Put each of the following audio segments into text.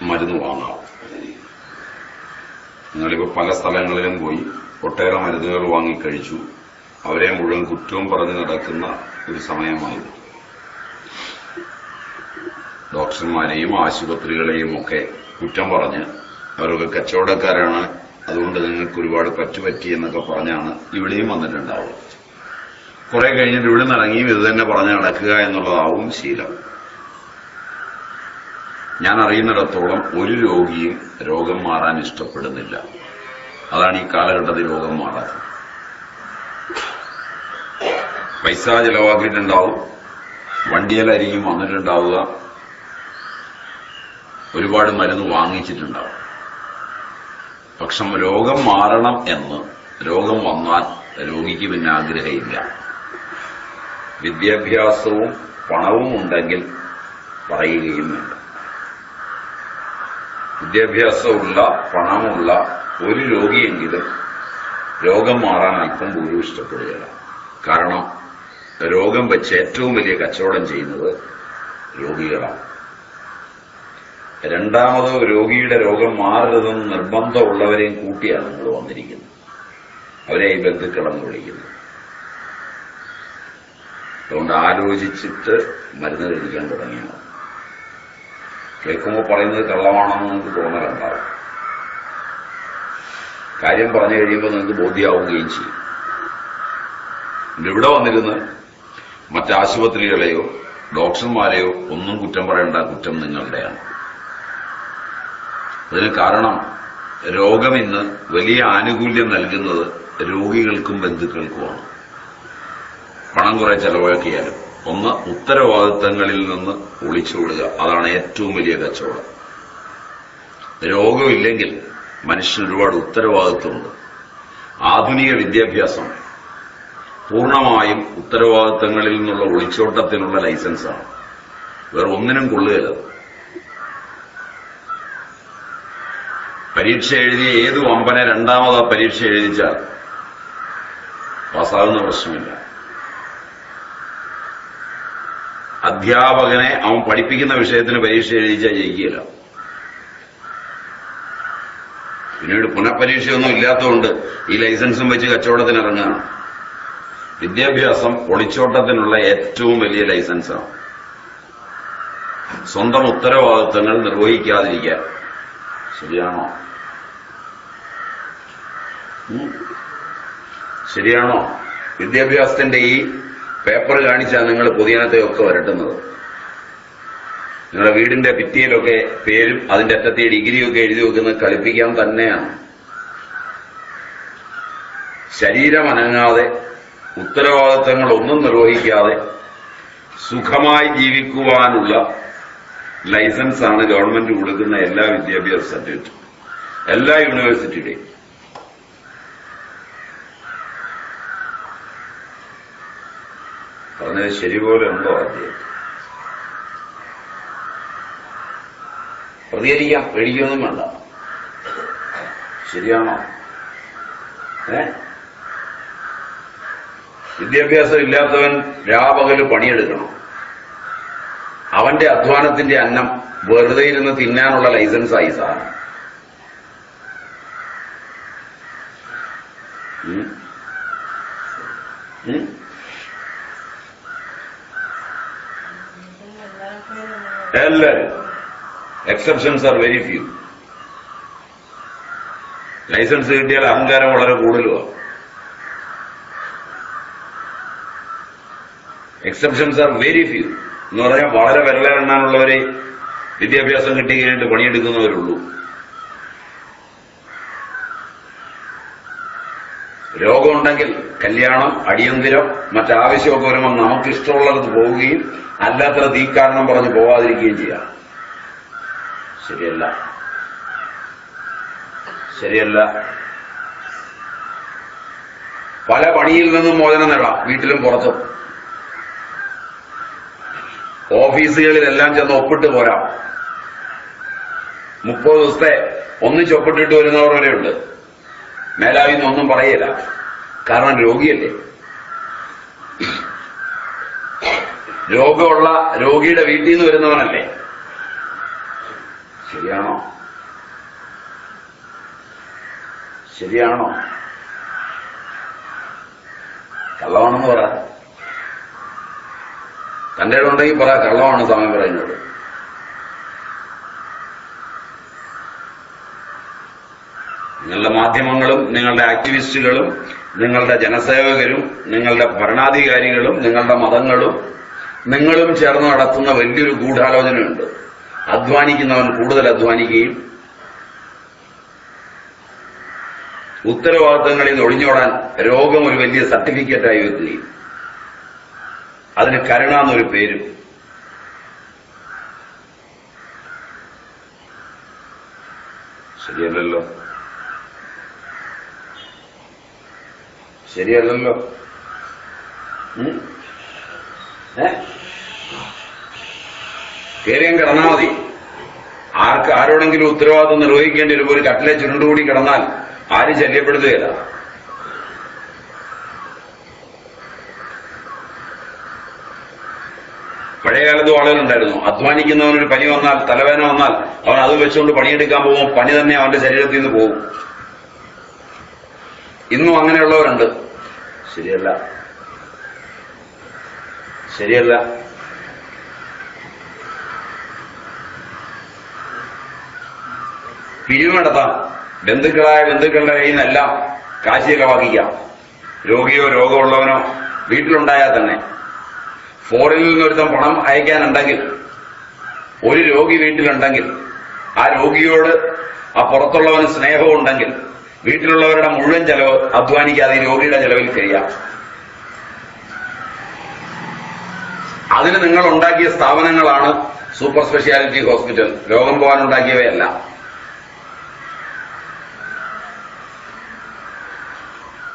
മരുന്ന് വാങ്ങാം. നിങ്ങളിപ്പോൾ പല സ്ഥലങ്ങളിലും പോയി ഒട്ടേറെ മരുന്നുകൾ വാങ്ങിക്കഴിച്ചു. അവരെ മുഴുവൻ കുറ്റവും പറഞ്ഞ് നടക്കുന്ന ഒരു സമയമായിരുന്നു. ഡോക്ടർമാരെയും ആശുപത്രികളെയും ഒക്കെ കുറ്റം പറഞ്ഞ് അവരൊക്കെ കച്ചവടക്കാരാണ്, അതുകൊണ്ട് നിങ്ങൾക്ക് ഒരുപാട് പറ്റുപറ്റി എന്നൊക്കെ പറഞ്ഞാണ് ഇവിടെയും വന്നിട്ടുണ്ടാവുക. കുറെ കഴിഞ്ഞിട്ട് ഇവിടെ നിറങ്ങിയും ഇത് തന്നെ പറഞ്ഞ് നടക്കുക എന്നുള്ളതാവും ശീലം. ഞാൻ അറിയുന്നിടത്തോളം ഒരു രോഗിയും രോഗം മാറാൻ ഇഷ്ടപ്പെടുന്നില്ല. അതാണ് ഈ കാലഘട്ടത്തിൽ രോഗം മാറാത്തത്. പൈസ ചെലവാക്കിയിട്ടുണ്ടാവും, വണ്ടിയിലായിരിക്കും വന്നിട്ടുണ്ടാവുക, ഒരുപാട് മരുന്ന് വാങ്ങിച്ചിട്ടുണ്ടാവും. പക്ഷെ രോഗം മാറണം എന്ന് രോഗം വന്നാൽ രോഗിക്ക് പിന്നെ ആഗ്രഹമില്ല. വിദ്യാഭ്യാസവും പണവും ഉണ്ടെങ്കിൽ പറയുകയും വേണ്ട. വിദ്യാഭ്യാസമുള്ള പണമുള്ള ഒരു രോഗിയെങ്കിലും രോഗം മാറാൻ അല്പം പോലും ഇഷ്ടപ്പെടുകയില്ല. കാരണം രോഗം വെച്ച് ഏറ്റവും വലിയ കച്ചവടം ചെയ്യുന്നത് രോഗികളാണ്. രണ്ടാമത് രോഗിയുടെ രോഗം മാറരുതെന്ന് നിർബന്ധമുള്ളവരെയും കൂട്ടിയാണ് നിങ്ങൾ വന്നിരിക്കുന്നത്. അവരെ ഈ ബന്ധുക്കളെന്ന് വിളിക്കുന്നത്. അതുകൊണ്ട് ആലോചിച്ചിട്ട് മരുന്ന് കഴിക്കാൻ തുടങ്ങിയാണ്. കേൾക്കുമ്പോൾ പറയുന്നത് കള്ളമാണെന്ന് നിങ്ങൾക്ക് തോന്നലുണ്ടാവും. കാര്യം പറഞ്ഞു കഴിയുമ്പോൾ നിങ്ങൾക്ക് ബോധ്യമാവുകയും ചെയ്യും. ഇവിടെ വന്നിരുന്ന് മറ്റാശുപത്രികളെയോ ഡോക്ടർമാരെയോ ഒന്നും കുറ്റം പറയേണ്ട, കുറ്റം നിങ്ങളുടെയാണ്. അതിന് കാരണം രോഗം ഇന്ന് വലിയ ആനുകൂല്യം നൽകുന്നത് രോഗികൾക്കും ബന്ധുക്കൾക്കുമാണ്. പണം കുറെ ചെലവാക്കിയാലും ഒന്ന് ഉത്തരവാദിത്തങ്ങളിൽ നിന്ന് ഒളിച്ചോടുക, അതാണ് ഏറ്റവും വലിയ കച്ചവടം. രോഗമില്ലെങ്കിൽ മനുഷ്യന് ഒരുപാട് ഉത്തരവാദിത്വമുണ്ട്. ആധുനിക വിദ്യാഭ്യാസം പൂർണ്ണമായും ഉത്തരവാദിത്തങ്ങളിൽ നിന്നുള്ള ഒളിച്ചോട്ടത്തിനുള്ള ലൈസൻസാണ്. വേറെ ഒന്നിനും കൊള്ളുകയില്ല. പരീക്ഷ എഴുതിയ ഏത് വമ്പനെ രണ്ടാമതാ പരീക്ഷ എഴുതിച്ചാൽ പാസ്സാകുന്ന പ്രശ്നമില്ല. അധ്യാപകനെ അവൻ പഠിപ്പിക്കുന്ന വിഷയത്തിന് പരീക്ഷ എഴുതിച്ചാൽ ജയിക്കുകയില്ല. പിന്നീട് പുനഃപരീക്ഷയൊന്നും ഇല്ലാത്തതുകൊണ്ട് ഈ ലൈസൻസും വെച്ച് കച്ചവടത്തിന് ഇറങ്ങുകയാണ്. വിദ്യാഭ്യാസം ഒളിച്ചോട്ടത്തിനുള്ള ഏറ്റവും വലിയ ലൈസൻസാണ്. സ്വന്തം ഉത്തരവാദിത്തങ്ങൾ നിർവഹിക്കാതിരിക്കാൻ. ശരിയാണോ? ശരിയാണോ? വിദ്യാഭ്യാസത്തിന്റെ ഈ പേപ്പർ കാണിച്ചാൽ നിങ്ങൾ പൊതുജനത്തെയൊക്കെ വരട്ടുന്നത്. നിങ്ങളുടെ വീടിന്റെ ഭിത്തിയിലൊക്കെ പേരും അതിന്റെ അറ്റത്തെ ഡിഗ്രിയൊക്കെ എഴുതി വെക്കുന്നത് കളിപ്പിക്കാൻ തന്നെയാണ്. ശരീരം അനങ്ങാതെ ഉത്തരവാദിത്തങ്ങളൊന്നും നിർവഹിക്കാതെ സുഖമായി ജീവിക്കുവാനുള്ള ലൈസൻസാണ് ഗവൺമെന്റ് കൊടുക്കുന്ന എല്ലാ വിദ്യാഭ്യാസ സർട്ടിഫിക്കറ്റും, എല്ലാ യൂണിവേഴ്സിറ്റിയുടെയും. പറഞ്ഞത് ശരിപോലെ ഉണ്ടോ? അദ്ദേഹം പ്രതികരിക്കാം, പേടിക്കൊന്നും വേണ്ട. ശരിയാണോ? വിദ്യാഭ്യാസം ഇല്ലാത്തവൻ രാപകല് പണിയെടുക്കണം. അവന്റെ അധ്വാനത്തിന്റെ അന്നം വെറുതെ ഇരുന്ന് തിന്നാനുള്ള ലൈസൻസായി സാധനം. എല്ലാവരും exceptions are very few. Licence കിട്ടിയാൽ അഹങ്കാരം വളരെ കൂടുതലുമാണ്. എക്സെപ്ഷൻസ് ആർ വെരി ഫ്യൂ എന്ന് പറഞ്ഞാൽ വളരെ വിരലെണ്ണാനുള്ളവരെ വിദ്യാഭ്യാസം കിട്ടി കഴിഞ്ഞിട്ട് പണിയെടുക്കുന്നവരുള്ളൂ. രോഗമുണ്ടെങ്കിൽ കല്യാണം, അടിയന്തിരം, മറ്റാവശ്യമൊക്കെ വരുമ്പോൾ നമുക്ക് ഇഷ്ടമുള്ളത് പോവുകയും അല്ലാത്ത തീ കാരണം പറഞ്ഞ് പോവാതിരിക്കുകയും ചെയ്യാം. ശരിയല്ല, ശരിയല്ല. പല പണിയിൽ നിന്നും മോചനം നേടാം, വീട്ടിലും പുറത്തും. ഓഫീസുകളിലെല്ലാം ചെന്ന് ഒപ്പിട്ട് പോരാം. 30 ദിവസത്തെ ഒന്നിച്ച് ഒപ്പിട്ടിട്ട് വരുന്നവർ വരെയുണ്ട്. മേലാവി എന്നൊന്നും പറയില്ല, കാരണം രോഗിയല്ലേ. രോഗമുള്ള രോഗിയുടെ വീട്ടിൽ നിന്ന് വരുന്നവനല്ലേ. ശരിയാണോ? ശരിയാണോ? കള്ളമാണെന്ന് പറ. തന്റെ ഉണ്ടെങ്കിൽ പറ കള്ളമാണ് സ്വാമി പറയുന്നത്. നിങ്ങളുടെ മാധ്യമങ്ങളും നിങ്ങളുടെ ആക്ടിവിസ്റ്റുകളും നിങ്ങളുടെ ജനസേവകരും നിങ്ങളുടെ ഭരണാധികാരികളും നിങ്ങളുടെ മതങ്ങളും നിങ്ങളും ചേർന്ന് നടത്തുന്ന വലിയൊരു ഗൂഢാലോചനയുണ്ട്. അധ്വാനിക്കുന്നവൻ കൂടുതൽ അധ്വാനിക്കുകയും ഉത്തരവാദിത്തങ്ങളിൽ നിന്ന് ഒഴിഞ്ഞോടാൻ രോഗം ഒരു വലിയ സർട്ടിഫിക്കറ്റായി വെക്കുകയും അതിന് കരുണ എന്നൊരു പേരും. ശരിയല്ലല്ലോ? ശരിയല്ലല്ലോ? കേറിയും കിടന്നാൽ മതി. ആരോടെങ്കിലും ഉത്തരവാദിത്വം നിർവഹിക്കേണ്ടി വരുമ്പോൾ ഒരു കട്ടിലെ ചുരുണ്ടുകൂടി കിടന്നാൽ ആരും ശല്യപ്പെടുത്തുകയില്ല. പഴയകാലത്തും ആളുകളുണ്ടായിരുന്നു, അധ്വാനിക്കുന്നവനൊരു പനി വന്നാൽ, തലവേദന വന്നാൽ അവൻ അത് വെച്ചുകൊണ്ട് പണിയെടുക്കാൻ പോകുമ്പോൾ പനി തന്നെ അവന്റെ ശരീരത്തിൽ നിന്ന് പോകും. ഇന്നും അങ്ങനെയുള്ളവരുണ്ട്. ശരിയല്ല? ശരിയല്ല? പിരിവ് നടത്താം. ബന്ധുക്കളുടെ കയ്യിൽ നിന്നെല്ലാം കാശിയൊക്കെ വാങ്ങിക്കാം. രോഗിയോ രോഗമുള്ളവനോ വീട്ടിലുണ്ടായാൽ തന്നെ. ഫോറിനിൽ നിന്നൊരുത്തം പണം അയക്കാനുണ്ടെങ്കിൽ, ഒരു രോഗി വീട്ടിലുണ്ടെങ്കിൽ ആ രോഗിയോട് ആ പുറത്തുള്ളവന് സ്നേഹവും ഉണ്ടെങ്കിൽ വീട്ടിലുള്ളവരുടെ മുഴുവൻ ചെലവ് അധ്വാനിക്കാതെ ഈ രോഗിയുടെ ചെലവിൽ കഴിയാം. അതിന് നിങ്ങൾ ഉണ്ടാക്കിയ സ്ഥാപനങ്ങളാണ് സൂപ്പർ സ്പെഷ്യാലിറ്റി ഹോസ്പിറ്റൽ. രോഗം പോകാനുണ്ടാക്കിയവയല്ല.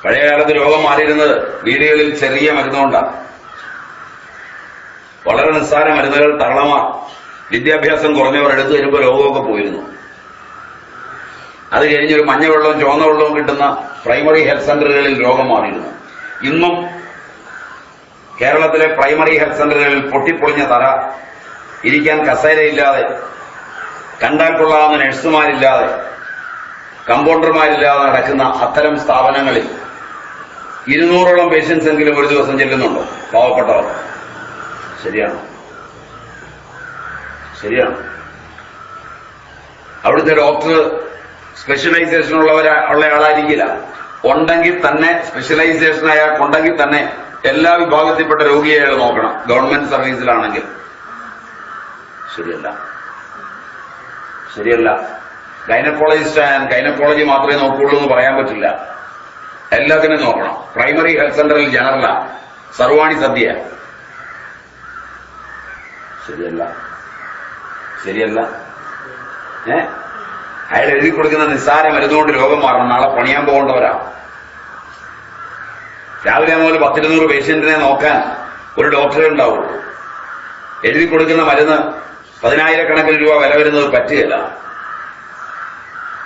പഴയകാലത്ത് രോഗം മാറിയിരുന്നത് വീടുകളിൽ ചെറിയ മരുന്നുകൊണ്ടാണ്. വളരെ നിസ്സാര മരുന്നുകൾ തള്ളമാർ, വിദ്യാഭ്യാസം കുറഞ്ഞവർ എടുത്തു വരുമ്പോൾ രോഗമൊക്കെ പോയിരുന്നു. അത് കഴിഞ്ഞൊരു മഞ്ഞവെള്ളവും ചുവന്ന വെള്ളവും കിട്ടുന്ന പ്രൈമറി ഹെൽത്ത് സെന്ററുകളിൽ രോഗം മാറിയിരുന്നു. ഇന്നും കേരളത്തിലെ പ്രൈമറി ഹെൽത്ത് സെന്ററുകളിൽ പൊട്ടിപ്പൊളിഞ്ഞ തറ, ഇരിക്കാൻ കസേരയില്ലാതെ, കണ്ടാൽ കൊള്ളാവുന്ന നഴ്സുമാരില്ലാതെ, കമ്പൗണ്ടർമാരില്ലാതെ നടക്കുന്ന അത്തരം സ്ഥാപനങ്ങളിൽ 200ഓളം പേഷ്യൻസ് എങ്കിലും ഒരു ദിവസം ചെല്ലുന്നുണ്ടോ പാവപ്പെട്ടവർ? ശരിയാണോ? ശരിയാണ്. അവിടുത്തെ ഡോക്ടർ സ്പെഷ്യലൈസേഷൻ ഉള്ള ആളായിരിക്കില്ല. ഉണ്ടെങ്കിൽ തന്നെ സ്പെഷ്യലൈസേഷൻ അയാൾക്കുണ്ടെങ്കിൽ തന്നെ എല്ലാ വിഭാഗത്തിൽപ്പെട്ട രോഗിയെ അയാൾ നോക്കണം, ഗവൺമെന്റ് സർവീസിലാണെങ്കിൽ. ശരിയല്ല? ശരിയല്ല? ഗൈനക്കോളജിസ്റ്റ് ആയാൽ ഗൈനക്കോളജി മാത്രമേ നോക്കുള്ളൂ എന്ന് പറയാൻ പറ്റില്ല. എല്ലാത്തിനും നോക്കണം. പ്രൈമറി ഹെൽത്ത് സെന്ററിൽ ജനറല, സർവാണി സദ്യ. ശരിയല്ല? ശരിയല്ല? അയാൾ എഴുതി കൊടുക്കുന്ന നിസ്സാര മരുന്നുകൊണ്ട് രോഗം മാറണം. നാളെ പണിയാൻ പോകേണ്ടവരാ. രാവിലെ മുതൽ 10-200 പേഷ്യന്റിനെ നോക്കാൻ ഒരു ഡോക്ടറെ ഉണ്ടാവുള്ളൂ. എഴുതി കൊടുക്കുന്ന മരുന്ന് 10,000 രൂപ വില വരുന്നത് പറ്റുകയില്ല.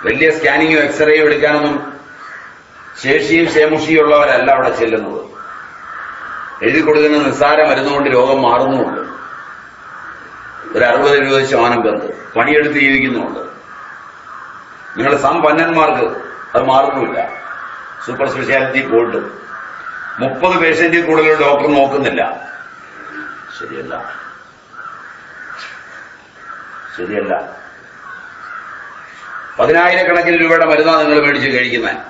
വലിയ സ്കാനിങ്ങോ എക്സ്റേയോ എടുക്കാനൊന്നും ശേഷിയും ശേമുഷിയും ഉള്ളവരല്ല അവിടെ ചെല്ലുന്നത്. എഴുതി കൊടുക്കുന്ന നിസ്സാര മരുന്നുകൊണ്ട് രോഗം മാറുന്നുമുണ്ട്. ഒരു 60-70% പേർക്ക് പണിയെടുത്ത് ജീവിക്കുന്നുമുണ്ട്. നിങ്ങൾ സമ്പന്നന്മാർക്ക് അത് മാറുന്നുമില്ല. സൂപ്പർ സ്പെഷ്യാലിറ്റി പോയിട്ട് 30 പേഷ്യന്റിൽ കൂടുതൽ ഡോക്ടർ നോക്കുന്നില്ല. ശരിയല്ല? ശരിയല്ല? 10,000 രൂപയുടെ മരുന്നാണ് നിങ്ങൾ മേടിച്ച് കഴിക്കുന്നത്.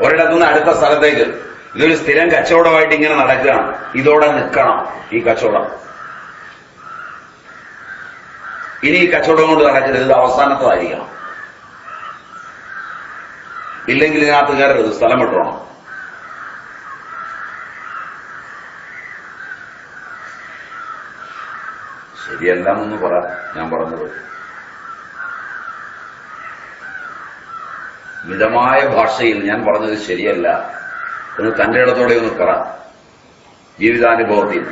ഒരിടത്തുനിന്ന് അടുത്ത സ്ഥലത്തേക്ക്. ഇതൊരു സ്ഥിരം കച്ചവടമായിട്ട് ഇങ്ങനെ നടക്കുകയാണ്. ഇതോടെ നിൽക്കണം ഈ കച്ചവടം. ഇനി ഈ കച്ചവടം കൊണ്ട് നടക്കരുത്. ഇത് അവസാനത്തതായിരിക്കണം. ഇല്ലെങ്കിൽ ഇതിനകത്ത് കയറരുത്, സ്ഥലം വിട്ടോണം. ശരിയല്ലെന്നൊന്ന് പറ. ഞാൻ പറഞ്ഞത് മിതമായ ഭാഷയിൽ ഞാൻ പറഞ്ഞത് ശരിയല്ല എന്ന് തന്റെ ഇടത്തോടെ ഒന്ന് പറ. ജീവിതാനുഭവത്തിൽ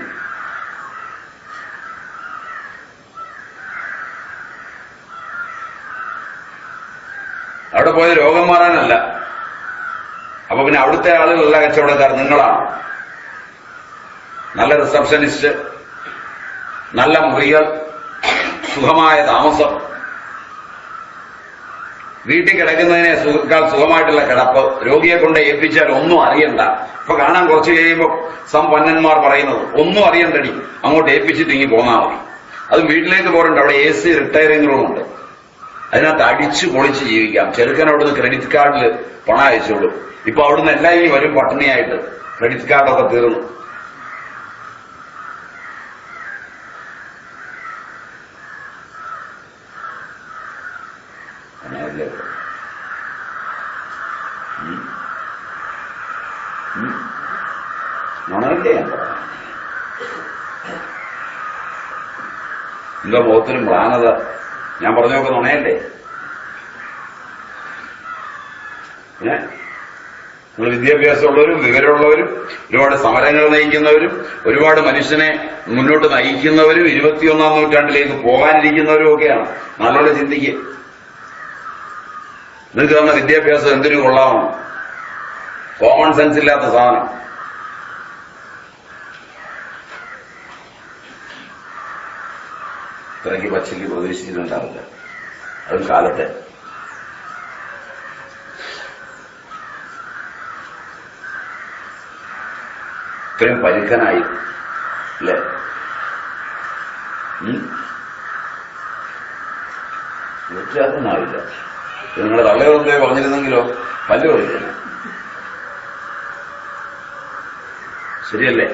അവിടെ പോയത് രോഗം മാറാനല്ല. അപ്പൊ പിന്നെ അവിടുത്തെ ആളുകളല്ല കച്ചവടക്കാർ, നിങ്ങളാണ്. നല്ല റിസപ്ഷനിസ്റ്റ്, നല്ല മുറികൾ, സുഖമായ താമസം, വീട്ടിൽ കിടക്കുന്നതിനെ സുഖമായിട്ടുള്ള കിടപ്പ്, രോഗിയെ കൊണ്ട് ഏൽപ്പിച്ചാൽ ഒന്നും അറിയണ്ട. ഇപ്പൊ കാണാൻ കുറച്ച് കഴിയുമ്പോൾ പന്നന്മാർ പറയുന്നത് ഒന്നും അറിയണ്ടടി, അങ്ങോട്ട് ഏൽപ്പിച്ചിട്ട് ഇങ്ങി പോന്നാൽ മതി. അത് വീട്ടിലേക്ക് പോരണ്ട, അവിടെ AC റിട്ടയറിംഗ് റൂം ഉണ്ട്, അതിനകത്ത് അടിച്ചു പൊളിച്ച് ജീവിക്കാം. ചെറുക്കൻ അവിടുന്ന് ക്രെഡിറ്റ് കാർഡിൽ പണം അയച്ചോളൂ. ഇപ്പൊ അവിടുന്ന് എല്ലാം ഇനി വരും പട്ടിണിയായിട്ട്, ക്രെഡിറ്റ് കാർഡൊക്കെ തീർന്നു. അങ്ങനെയല്ലേ നുണയല്ലേ ഞാൻ പറയാം. എന്താ മുഖത്തിന് മ്ലാനത? ഞാൻ പറഞ്ഞൊക്കെ നുണയല്ലേ? നിങ്ങൾ വിദ്യാഭ്യാസമുള്ളവരും വിവരമുള്ളവരും ഒരുപാട് സമരങ്ങൾ നയിക്കുന്നവരും ഒരുപാട് മനുഷ്യനെ മുന്നോട്ട് നയിക്കുന്നവരും 21ാം നൂറ്റാണ്ടിലേക്ക് പോകാനിരിക്കുന്നവരും ഒക്കെയാണ്. നല്ലോണം ചിന്തിക്കുക. നിങ്ങൾക്ക് തന്ന വിദ്യാഭ്യാസം എന്തിനു കൊള്ളാമോ? കോമൺ സെൻസ് ഇല്ലാത്ത സാധനം. ഇത്രയ്ക്ക് പച്ചയ്ക്ക് പ്രതീക്ഷിച്ചിട്ടുണ്ടാവില്ല. അതും കാലത്തെ ഇത്രയും പരുക്കനായി അല്ലേ? വ്യത്യാസമാവില്ല. നിങ്ങളുടെ തള്ളയൊന്നേ പറഞ്ഞിരുന്നെങ്കിലോ പല്ല് പറിക്കണം. ശരിയല്ലേ?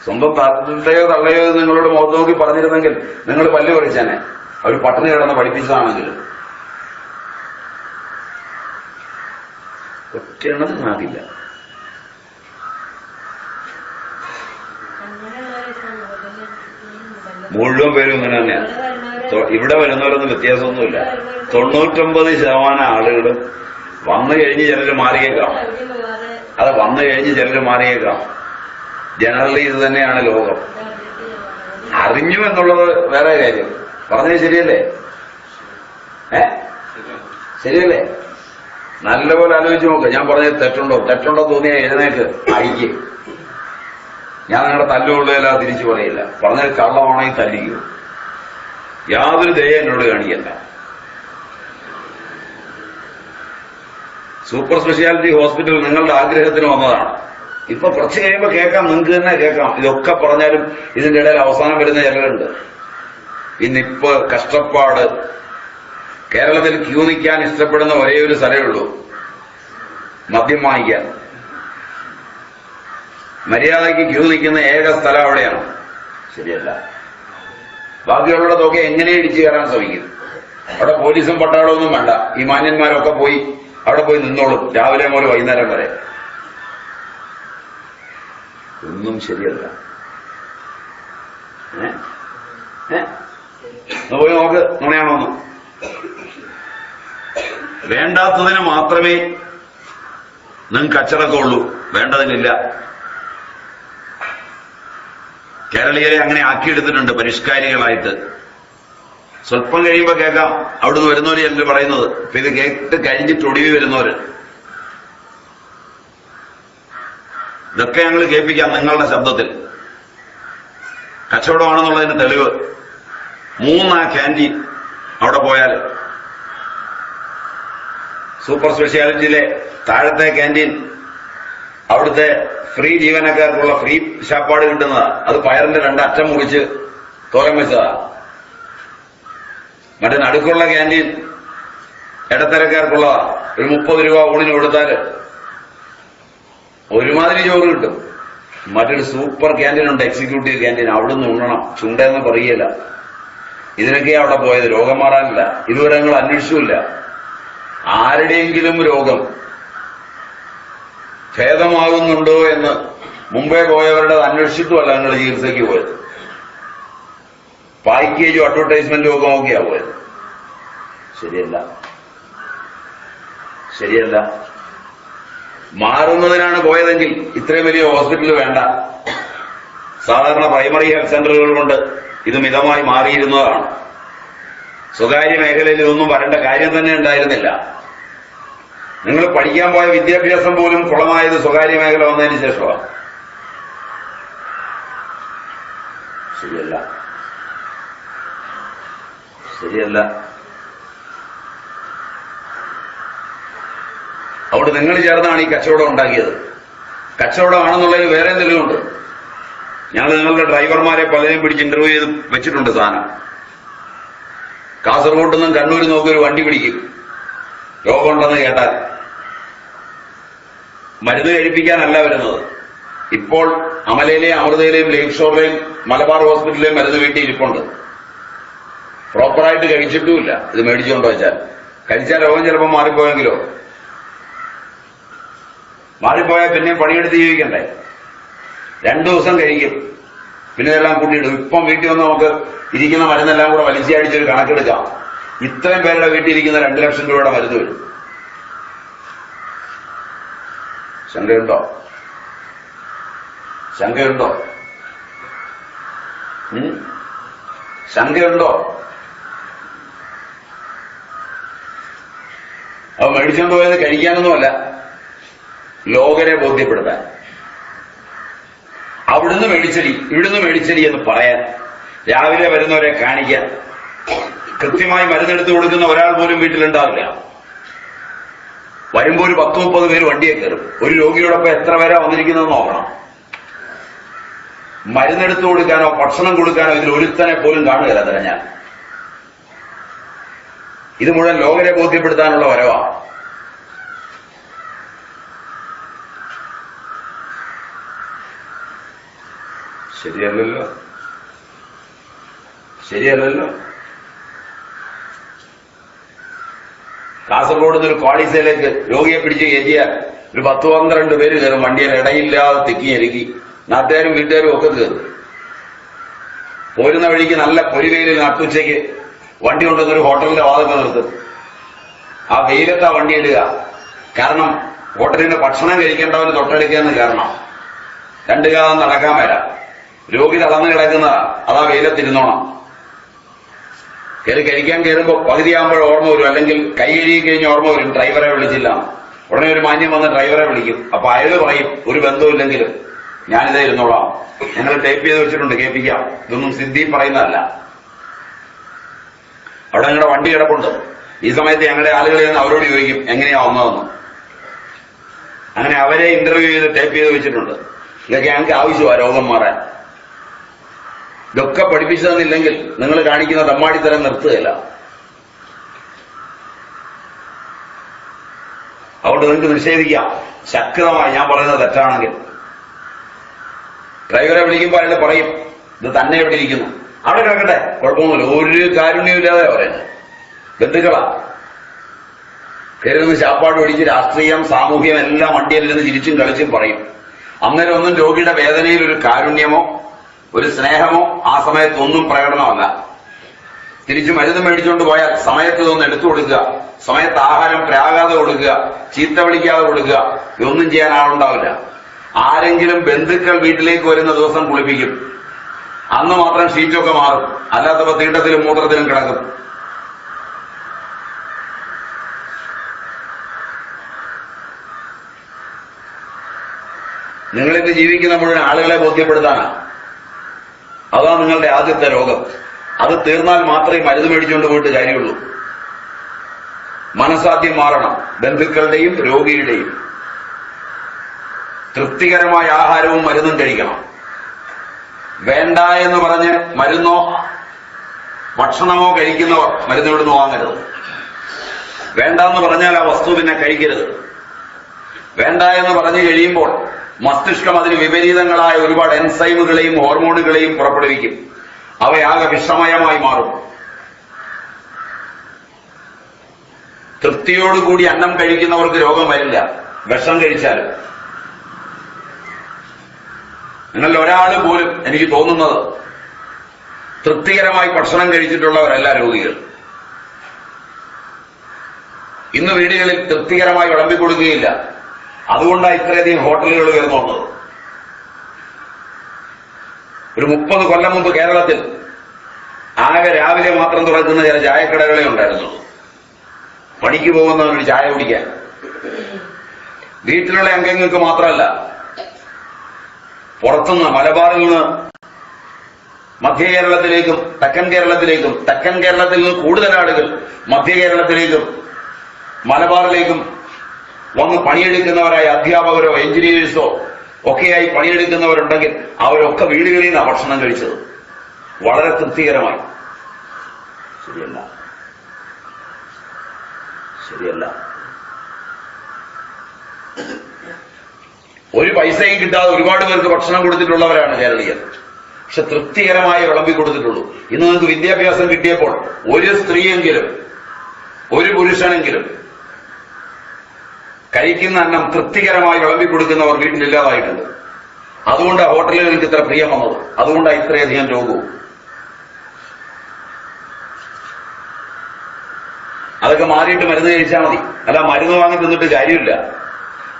സ്വന്തം തള്ളയോ തള്ളയോ നിങ്ങളോട് മുഖത്ത് നോക്കി പറഞ്ഞിരുന്നെങ്കിൽ നിങ്ങൾ പല്ല് പറിച്ചേനെ. അവർ പട്ടിണി കിടന്ന് പഠിപ്പിച്ചതാണെങ്കിലും ഒറ്റയെണ്ണത്തിനാകില്ല. മുഴുവൻ പേരും ഇങ്ങനെ തന്നെയാണ്. ഇവിടെ വരുന്നവരൊന്നും വ്യത്യാസമൊന്നുമില്ല. 99% ആളുകളും വന്നു കഴിഞ്ഞ് ചിലർ മാറിയേക്കാം. അത് വന്നു കഴിഞ്ഞ് ചിലർ മാറിയേക്കാം. ജനറലി ഇത് തന്നെയാണ് ലോകം. അറിഞ്ഞു എന്നുള്ളത് വേറെ കാര്യം. പറഞ്ഞത് ശരിയല്ലേ? ശരിയല്ലേ? നല്ലപോലെ ആലോചിച്ച് നോക്ക്. ഞാൻ പറഞ്ഞത് തെറ്റുണ്ടോ തോന്നിയാൽ എഴുന്നേക്ക് അടിക്ക്. ഞാൻ നിങ്ങളുടെ തല്ലുകൊള്ളുകയല്ല, തിരിച്ചു പറയില്ല. പറഞ്ഞത് കള്ളമാണെങ്കിൽ തല്ലിക്കൂ. യാതൊരു ദയ എന്നോട് കാണിക്കല്ല. സൂപ്പർ സ്പെഷ്യാലിറ്റി ഹോസ്പിറ്റൽ നിങ്ങളുടെ ആഗ്രഹത്തിന് വന്നതാണ്. ഇപ്പൊ കുറച്ച് കഴിയുമ്പോൾ കേൾക്കാം, നിങ്ങൾക്ക് തന്നെ കേൾക്കാം. ഇതൊക്കെ പറഞ്ഞാലും ഇതിന്റെ ഇടയിൽ അവസാനം വരുന്ന ചിലരുണ്ട്. ഈ നിപ്പ് കഷ്ടപ്പാട്. കേരളത്തിൽ ക്യൂ നിൽക്കാൻ ഇഷ്ടപ്പെടുന്ന ഒരേ ഒരു സ്ഥലമേ ഉള്ളൂ, മദ്യം വാങ്ങിക്കാൻ. മര്യാദയ്ക്ക് ക്യൂ നിൽക്കുന്ന ഏക സ്ഥലം അവിടെയാണ്. ശരിയല്ല? ബാക്കിയുള്ളിടത്തൊക്കെ എങ്ങനെ ഇടിച്ചു കയറാൻ ശ്രമിക്കും. അവിടെ പോലീസും പട്ടാളമൊന്നും വേണ്ട. ഈ മാന്യന്മാരൊക്കെ പോയി അവിടെ പോയി നിന്നോളും രാവിലെ മുതൽ വൈകുന്നേരം വരെ. ഒന്നും ശരിയല്ല. പോയി നോക്ക്, നുണയാണോന്ന്. വേണ്ടാത്തതിന് മാത്രമേ നിങ്ങൾക്ക് അച്ചടക്കം ഉള്ളൂ, വേണ്ടതിനില്ല. കേരളീയരെ അങ്ങനെ ആക്കിയെടുത്തിട്ടുണ്ട് പരിഷ്കാരികളായിട്ട്. സ്വല്പം കഴിയുമ്പോ കേൾക്കാം അവിടുന്ന് വരുന്നവര് ചിലർ പറയുന്നത്. അപ്പൊ ഇത് കേട്ട് കഴിഞ്ഞിട്ട് ഒടുവി വരുന്നവര്. ഇതൊക്കെ ഞങ്ങൾ കേൾപ്പിക്കാം നിങ്ങളുടെ ശബ്ദത്തിൽ. കച്ചവടമാണെന്നുള്ളതിന് തെളിവ് 3 ക്യാൻറ്റീൻ അവിടെ പോയാൽ. സൂപ്പർ സ്പെഷ്യാലിറ്റിയിലെ താഴത്തെ ക്യാൻറ്റീൻ അവിടുത്തെ ഫ്രീ ജീവനക്കാർക്കുള്ള ഫ്രീ ശാപ്പാട് കിട്ടുന്നതാ. അത് പയറിന്റെ 2 അറ്റം മുറിച്ച് തോരൻ വെച്ചതാ. മറ്റേ നടുക്കുള്ള ക്യാൻറ്റീൻ ഇടത്തരക്കാർക്കുള്ളതാ. ഒരു 30 രൂപ ഊണിന് കൊടുത്താൽ ഒരുമാതിരി ചോറ് കിട്ടും. മറ്റൊരു സൂപ്പർ ക്യാൻറ്റീൻ ഉണ്ട്, എക്സിക്യൂട്ടീവ് ക്യാൻറ്റീൻ. അവിടുന്ന് ഉണ്ണണം, ചുണ്ടെന്ന് പറയല. ഇതിനൊക്കെയാ അവിടെ പോയത്, രോഗം മാറാനില്ല. ഇതുവരെ ഞങ്ങൾ അന്വേഷിച്ചില്ല. ആരുടെയെങ്കിലും രോഗം ഭേദമാകുന്നുണ്ടോ എന്ന് മുമ്പേ പോയവരുടെ അന്വേഷിച്ചിട്ടുമല്ല ഞങ്ങൾ ചികിത്സയ്ക്ക് പോയത്. പാക്കേജും അഡ്വർടൈസ്മെന്റും ഒക്കെ നോക്കിയാ പോയത്. ശരിയല്ല? ശരിയല്ല? മാറുന്നതിനാണ് പോയതെങ്കിൽ ഇത്രയും വലിയ ഹോസ്പിറ്റൽ വേണ്ട. സാധാരണ പ്രൈമറി ഹെൽത്ത് സെന്ററുകൾ കൊണ്ട് ഇത് മിതമായി മാറിയിരുന്നതാണ്. സ്വകാര്യ മേഖലയിൽ ഇതൊന്നും വരേണ്ട കാര്യം തന്നെ ഉണ്ടായിരുന്നില്ല. നിങ്ങൾ പഠിക്കാൻ പോയ വിദ്യാഭ്യാസം പോലും കുളമായത് സ്വകാര്യ മേഖല വന്നതിന് ശേഷമാണ്. ശരിയല്ല? ശരിയല്ല. അവിടെ നിങ്ങൾ ചേർന്നാണ് ഈ കച്ചവടം ഉണ്ടാക്കിയത്. കച്ചവടമാണെന്നുള്ളതിന് വേറെ തെളിവുണ്ട്. ഞങ്ങൾ നിങ്ങളുടെ ഡ്രൈവർമാരെ പലരെയും പിടിച്ച് ഇന്റർവ്യൂ ചെയ്ത് വെച്ചിട്ടുണ്ട്. സാധനം കാസർഗോഡ് നിന്നും കണ്ണൂർ നോക്കി ഒരു വണ്ടി പിടിക്കും രോഗമുണ്ടെന്ന് കേട്ടാൽ. മരുന്ന് കഴിപ്പിക്കാനല്ല വരുന്നത്. ഇപ്പോൾ അമലയിലെയും അമൃതയിലെയും ലേക്ക് ഷോറിലെയും മലബാർ ഹോസ്പിറ്റലിലെയും മരുന്ന് വീട്ടിൽ ഇരിപ്പുണ്ട്. പ്രോപ്പറായിട്ട് കഴിച്ചിട്ടുമില്ല. ഇത് മേടിച്ചുകൊണ്ട് വെച്ചാൽ കഴിച്ചാൽ രോഗം ചിലപ്പോൾ മാറിപ്പോയെങ്കിലോ. മാറിപ്പോയാൽ പിന്നെ പണിയെടുത്ത് ജീവിക്കണ്ടേ. 2 ദിവസം കഴിക്കും, പിന്നെ എല്ലാം കൂട്ടിയിടും. ഇപ്പം വീട്ടിൽ വന്ന് നമുക്ക് ഇരിക്കുന്ന മരുന്നെല്ലാം കൂടെ വലിച്ചടിച്ചൊരു കണക്കെടുക്കാം. ഇത്രയും പേരുടെ വീട്ടിൽ ഇരിക്കുന്ന 2 ലക്ഷം രൂപയുടെ മരുന്ന് വരും. ശങ്കയുണ്ടോ? ശങ്കയുണ്ടോ? ശങ്കയുണ്ടോ? അവ മേടിച്ചുകൊണ്ട് പോയത് കഴിക്കാനൊന്നുമല്ല, ലോകരെ ബോധ്യപ്പെടുത്താൻ. അവിടുന്ന് മേടിച്ചടി ഇവിടുന്ന് മേടിച്ചടി എന്ന് പറയാൻ, രാവിലെ വരുന്നവരെ കാണിക്കാൻ. കൃത്യമായി മരുന്നെടുത്ത് കൊടുക്കുന്ന ഒരാൾ പോലും വീട്ടിലുണ്ടാവില്ല. വരുമ്പോൾ ഒരു 10-30 പേര് വണ്ടിയെ കയറും. ഒരു രോഗിയോടൊപ്പം എത്ര പേരാ വന്നിരിക്കുന്നതെന്ന് നോക്കണം. മരുന്നെടുത്തു കൊടുക്കാനോ ഭക്ഷണം കൊടുക്കാനോ ഇതിൽ ഒരുത്തനെ പോലും കാണുകയില്ല തിരഞ്ഞാൽ. ഇത് മുഴുവൻ ലോകരെ ബോധ്യപ്പെടുത്താനുള്ള വരവാണ്. ശരിയല്ലല്ലോ, ശരിയല്ലല്ലോ. കാസർഗോഡ് നിന്ന് ഒരു ക്വാളിസയിലേക്ക് രോഗിയെ പിടിച്ച് കയറ്റിയാൽ ഒരു 10-12 പേര് കയറും. വണ്ടിയിൽ ഇടയില്ലാതെ തെക്കിഞ്ഞെരുക്കി നാട്ടുകാരും വീട്ടുകാരും ഒക്കെ കയറും. പോരുന്ന വഴിക്ക് നല്ല പൊരിവെയിലിൽ നട്ടുച്ചയ്ക്ക് വണ്ടി കൊണ്ടുവന്നൊരു ഹോട്ടലിന്റെ വാതൊക്കെ നിർത്തും. ആ വെയിലത്താ വണ്ടി ഇടുക. കാരണം ഹോട്ടലിന്റെ ഭക്ഷണം കഴിക്കേണ്ടവന് തൊട്ടടുക്കാന്ന് കാരണം 2 കാലം നടക്കാൻ വരാം. രോഗി തളർന്നു കിടക്കുന്ന അതാ വെയിലത്തിരുന്നോണം. കയറി കഴിക്കാൻ കയറുമ്പോൾ പകുതിയാകുമ്പോൾ ഓർമ്മ വരും, അല്ലെങ്കിൽ കൈ കഴുകി കഴിഞ്ഞ് ഓർമ്മ വരും ഡ്രൈവറെ വിളിച്ചില്ല. ഉടനെ ഒരു മാന്യം വന്ന് ഡ്രൈവറെ വിളിക്കും. അപ്പൊ അയാൾ പറയും, ഒരു ബന്ധവുമില്ലെങ്കിലും ഞാനിതേ ഇരുന്നോളാം, ഞങ്ങൾ ടൈപ്പ് ചെയ്ത് വെച്ചിട്ടുണ്ട്, കേൾപ്പിക്കാം. ഇതൊന്നും സിദ്ധി പറയുന്നതല്ല. അവിടെ ഞങ്ങളുടെ വണ്ടി കിടപ്പുണ്ട്. ഈ സമയത്ത് ഞങ്ങളുടെ ആളുകളിൽ നിന്ന് അവരോട് ചോദിക്കും എങ്ങനെയാ വന്നതെന്ന്. അങ്ങനെ അവരെ ഇന്റർവ്യൂ ചെയ്ത് ടൈപ്പ് ചെയ്ത് വെച്ചിട്ടുണ്ട്. ഇതൊക്കെ ഞങ്ങൾക്ക് ആവശ്യമാണ് രോഗം മാറാൻ. ഇതൊക്കെ പഠിപ്പിച്ചു തന്നില്ലെങ്കിൽ നിങ്ങൾ കാണിക്കുന്ന തമ്മാടിത്തരം നിർത്തുകയില്ല. അതുകൊണ്ട് നിങ്ങൾക്ക് നിഷേധിക്കാം ശക്തമായി. ഞാൻ പറയുന്നത് തെറ്റാണെങ്കിൽ ഡ്രൈവറെ വിളിക്കുമ്പോൾ അയാൾ പറയും, ഇത് തന്നെ എവിടെ ഇരിക്കുന്നു, അവിടെ കിടക്കട്ടെ, കുഴപ്പമൊന്നുമില്ല. ഒരു കാരുണ്യമില്ലാതെ പറയുന്നത്. ബന്ധുക്കളാ കയറുന്ന ശാപ്പാട് പിടിച്ച് രാഷ്ട്രീയം സാമൂഹ്യം എല്ലാം വണ്ടിയിൽ നിന്ന് ചിരിച്ചും കളിച്ചും പറയും. അന്നേരം ഒന്നും രോഗിയുടെ വേദനയിൽ ഒരു കാരുണ്യമോ ഒരു സ്നേഹമോ ആ സമയത്തൊന്നും പ്രകടനമല്ല. തിരിച്ചു മരുന്ന് മേടിച്ചുകൊണ്ട് പോയാൽ സമയത്ത് ഇതൊന്നും എടുത്തു കൊടുക്കുക, സമയത്ത് ആഹാരം പ്രാകാതെ കൊടുക്കുക, ചീത്ത വിളിക്കാതെ കൊടുക്കുക, ഇതൊന്നും ചെയ്യാൻ ആളുണ്ടാവില്ല. ആരെങ്കിലും ബന്ധുക്കൾ വീട്ടിലേക്ക് വരുന്ന ദിവസം കുളിപ്പിക്കും. അന്ന് മാത്രം ഷീറ്റൊക്കെ മാറും. അല്ലാത്തപ്പോ തീട്ടത്തിലും മൂത്രത്തിലും കിടക്കും. നിങ്ങളിന്ന് ജീവിക്കുന്ന മുഴുവൻ ആളുകളെ ബോധ്യപ്പെടുത്താനാണ്. അതാണ് നിങ്ങളുടെ ആദ്യത്തെ രോഗം. അത് തീർന്നാൽ മാത്രമേ മരുന്ന് മേടിച്ചുകൊണ്ട് പോയിട്ട് കാര്യമുള്ളൂ. മനസ്സാദ്യം മാറണം, ബന്ധുക്കളുടെയും രോഗിയുടെയും. തൃപ്തികരമായ ആഹാരവും മരുന്നും കഴിക്കണം. വേണ്ട എന്ന് പറഞ്ഞ് മരുന്നോ ഭക്ഷണമോ കഴിക്കുന്നവർ മരുന്ന് ഇവിടുന്ന് വാങ്ങരുത്. വേണ്ടെന്ന് പറഞ്ഞാൽ ആ വസ്തു പിന്നെ കഴിക്കരുത്. വേണ്ട എന്ന് പറഞ്ഞു കഴിയുമ്പോൾ മസ്തിഷ്കം അതിന് വിപരീതങ്ങളായ ഒരുപാട് എൻസൈമുകളെയും ഹോർമോണുകളെയും പുറപ്പെടുവിക്കും. അവയാകെ വിഷമയമായി മാറും. തൃപ്തിയോടുകൂടി അന്നം കഴിക്കുന്നവർക്ക് രോഗം വരില്ല, വിഷം കഴിച്ചാലും. നിങ്ങളിൽ ഒരാൾ പോലും എനിക്ക് തോന്നുന്നത് തൃപ്തികരമായി ഭക്ഷണം കഴിച്ചിട്ടുള്ളവരല്ല രോഗികൾ. ഇന്ന് വീടുകളിൽ തൃപ്തികരമായി വിളമ്പിക്കൊടുക്കുകയില്ല. അതുകൊണ്ടാണ് ഇത്രയധികം ഹോട്ടലുകൾ ഉയർന്നു വന്നത്. ഒരു 30 കൊല്ലം മുമ്പ് കേരളത്തിൽ ആകെ രാവിലെ മാത്രം തുറക്കുന്ന ചില ചായക്കടകളെ ഉണ്ടായിരുന്നുള്ളൂ. പണിക്ക് പോകുന്നവനൊരു ചായ കുടിക്കാൻ. വീട്ടിലുള്ള അംഗങ്ങൾക്ക് മാത്രമല്ല, പുറത്തുനിന്ന് മലബാറിൽ നിന്ന് മധ്യ കേരളത്തിലേക്കും തെക്കൻ കേരളത്തിലേക്കും, തെക്കൻ കേരളത്തിൽ നിന്ന് കൂടുതൽ ആളുകൾ മധ്യ കേരളത്തിലേക്കും മലബാറിലേക്കും വന്ന് പണിയെടുക്കുന്നവരായ അധ്യാപകരോ എഞ്ചിനീയേഴ്സോ ഒക്കെയായി പണിയെടുക്കുന്നവരുണ്ടെങ്കിൽ അവരൊക്കെ വീടുകളിൽ നിന്നാണ് ഭക്ഷണം കഴിച്ചത്, വളരെ തൃപ്തികരമായി. ശരിയല്ല, ശരിയല്ല. ഒരു പൈസയും കിട്ടാതെ ഒരുപാട് പേർക്ക് ഭക്ഷണം കൊടുത്തിട്ടുള്ളവരാണ് കേരളീയർ. പക്ഷെ തൃപ്തികരമായി വിളമ്പി കൊടുത്തിട്ടുള്ളൂ. ഇന്ന് നിങ്ങൾക്ക് വിദ്യാഭ്യാസം കിട്ടിയപ്പോൾ ഒരു സ്ത്രീയെങ്കിലും ഒരു പുരുഷനെങ്കിലും കഴിക്കുന്ന അന്നം തൃപ്തികരമായി വിളമ്പി കൊടുക്കുന്നവർ വീട്ടിലില്ലാതായിട്ടുണ്ട്. അതുകൊണ്ടാണ് ഹോട്ടലുകൾക്ക് ഇത്ര പ്രിയം വന്നത്, അതുകൊണ്ടാണ് ഇത്രയധികം രോഗവും. അതൊക്കെ മാറിയിട്ട് മരുന്ന് കഴിച്ചാൽ മതി, അല്ല മരുന്ന് വാങ്ങി തിന്നിട്ട് കാര്യമില്ല.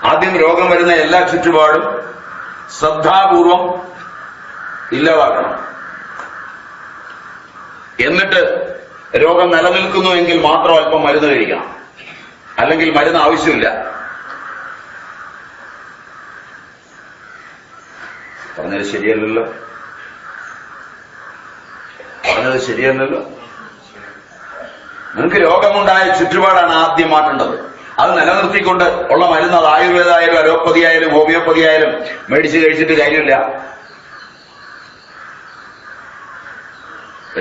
ആദ്യം രോഗം വരുന്ന എല്ലാ ചുറ്റുപാടും ശ്രദ്ധാപൂർവം ഇല്ലാതാക്കണം. എന്നിട്ട് രോഗം നിലനിൽക്കുന്നുവെങ്കിൽ മാത്രം അല്പം മരുന്ന് കഴിക്കണം, അല്ലെങ്കിൽ മരുന്ന് ആവശ്യമില്ല. പറഞ്ഞത് ശരിയല്ലല്ലോ, പറഞ്ഞത് ശരിയല്ലല്ലോ. നിങ്ങൾക്ക് രോഗമുണ്ടായ ചുറ്റുപാടാണ് ആദ്യം മാറ്റേണ്ടത്. അത് നിലനിർത്തിക്കൊണ്ട് ഉള്ള മരുന്ന്, അത് ആയുർവേദ ആയാലും അലോപ്പതി ആയാലും ഹോമിയോപ്പതി ആയാലും മേടിച്ച് കഴിച്ചിട്ട് കാര്യമില്ല.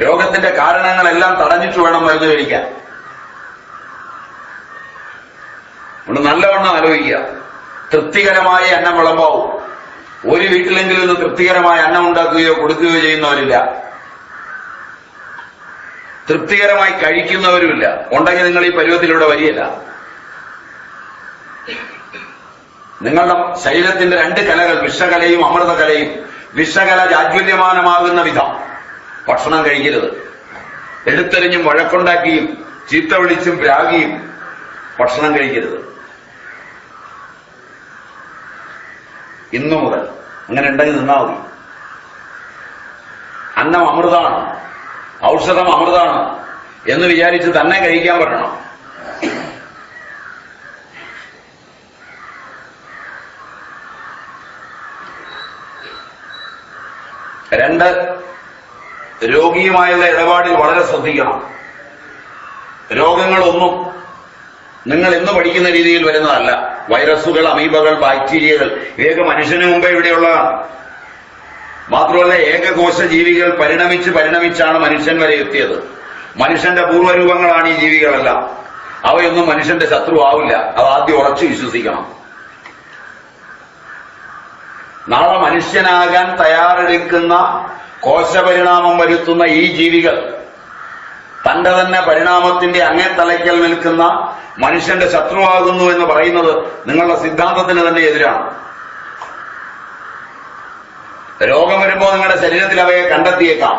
രോഗത്തിന്റെ കാരണങ്ങളെല്ലാം തടഞ്ഞിട്ട് വേണം മരുന്ന് കഴിക്കാൻ. അതുകൊണ്ട് നല്ലവണ്ണം ആലോചിക്കുക. തൃപ്തികരമായ അന്നം വിളമ്പാവും. ഒരു വീട്ടിലെങ്കിലും ഇന്ന് തൃപ്തികരമായ അന്നം ഉണ്ടാക്കുകയോ കൊടുക്കുകയോ ചെയ്യുന്നവരില്ല. തൃപ്തികരമായി കഴിക്കുന്നവരുമില്ല. ഉണ്ടെങ്കിൽ നിങ്ങൾ ഈ പരുവത്തിലൂടെ വരികയില്ല. നിങ്ങളുടെ ശരീരത്തിന്റെ രണ്ട് കലകൾ, വിഷകലയും അമൃതകലയും, വിഷകല ജാജ്വല്യമാനമാകുന്ന വിധം ഭക്ഷണം കഴിക്കരുത്. എടുത്തെറിഞ്ഞും വഴക്കുണ്ടാക്കിയും ചീത്ത വിളിച്ചും പ്രാഗിയും ഭക്ഷണം കഴിക്കരുത്. ഇന്നു മുതൽ അങ്ങനെ ഉണ്ടെങ്കിൽ നിന്നാൽ മതി. അന്നം അമൃതാണ്, ഔഷധം അമൃതാണ് എന്ന് വിചാരിച്ച് തന്നെ കഴിക്കാൻ പറ്റണം. രണ്ട്, രോഗിയുമായുള്ള ഇടപാടിൽ വളരെ ശ്രദ്ധിക്കണം. രോഗങ്ങളൊന്നും നിങ്ങൾ ഇന്ന് പഠിക്കുന്ന രീതിയിൽ വരുന്നതല്ല. വൈറസുകൾ, അമീബകൾ, ബാക്ടീരിയകൾ ഇവയൊക്കെ മനുഷ്യന് മുമ്പേ ഇവിടെയുള്ളതാണ്. മാത്രമല്ല, ഏകകോശ ജീവികൾ പരിണമിച്ചാണ് മനുഷ്യൻ വരെ എത്തിയത്. മനുഷ്യന്റെ പൂർവ്വരൂപങ്ങളാണ് ഈ ജീവികളെല്ലാം. അവയൊന്നും മനുഷ്യന്റെ ശത്രു ആവില്ല. അത് ആദ്യം ഉറച്ചു വിശ്വസിക്കണം. നാളെ മനുഷ്യനാകാൻ തയ്യാറെടുക്കുന്ന കോശപരിണാമം വരുത്തുന്ന ഈ ജീവികൾ തന്റെ തന്നെ പരിണാമത്തിന്റെ അങ്ങേ തലയ്ക്കൽ നിൽക്കുന്ന മനുഷ്യന്റെ ശത്രുവാകുന്നു എന്ന് പറയുന്നത് നിങ്ങളുടെ സിദ്ധാന്തത്തിന് തന്നെ എതിരാണ്. രോഗം വരുമ്പോൾ നിങ്ങളുടെ ശരീരത്തിൽ അവയെ കണ്ടെത്തിയേക്കാം.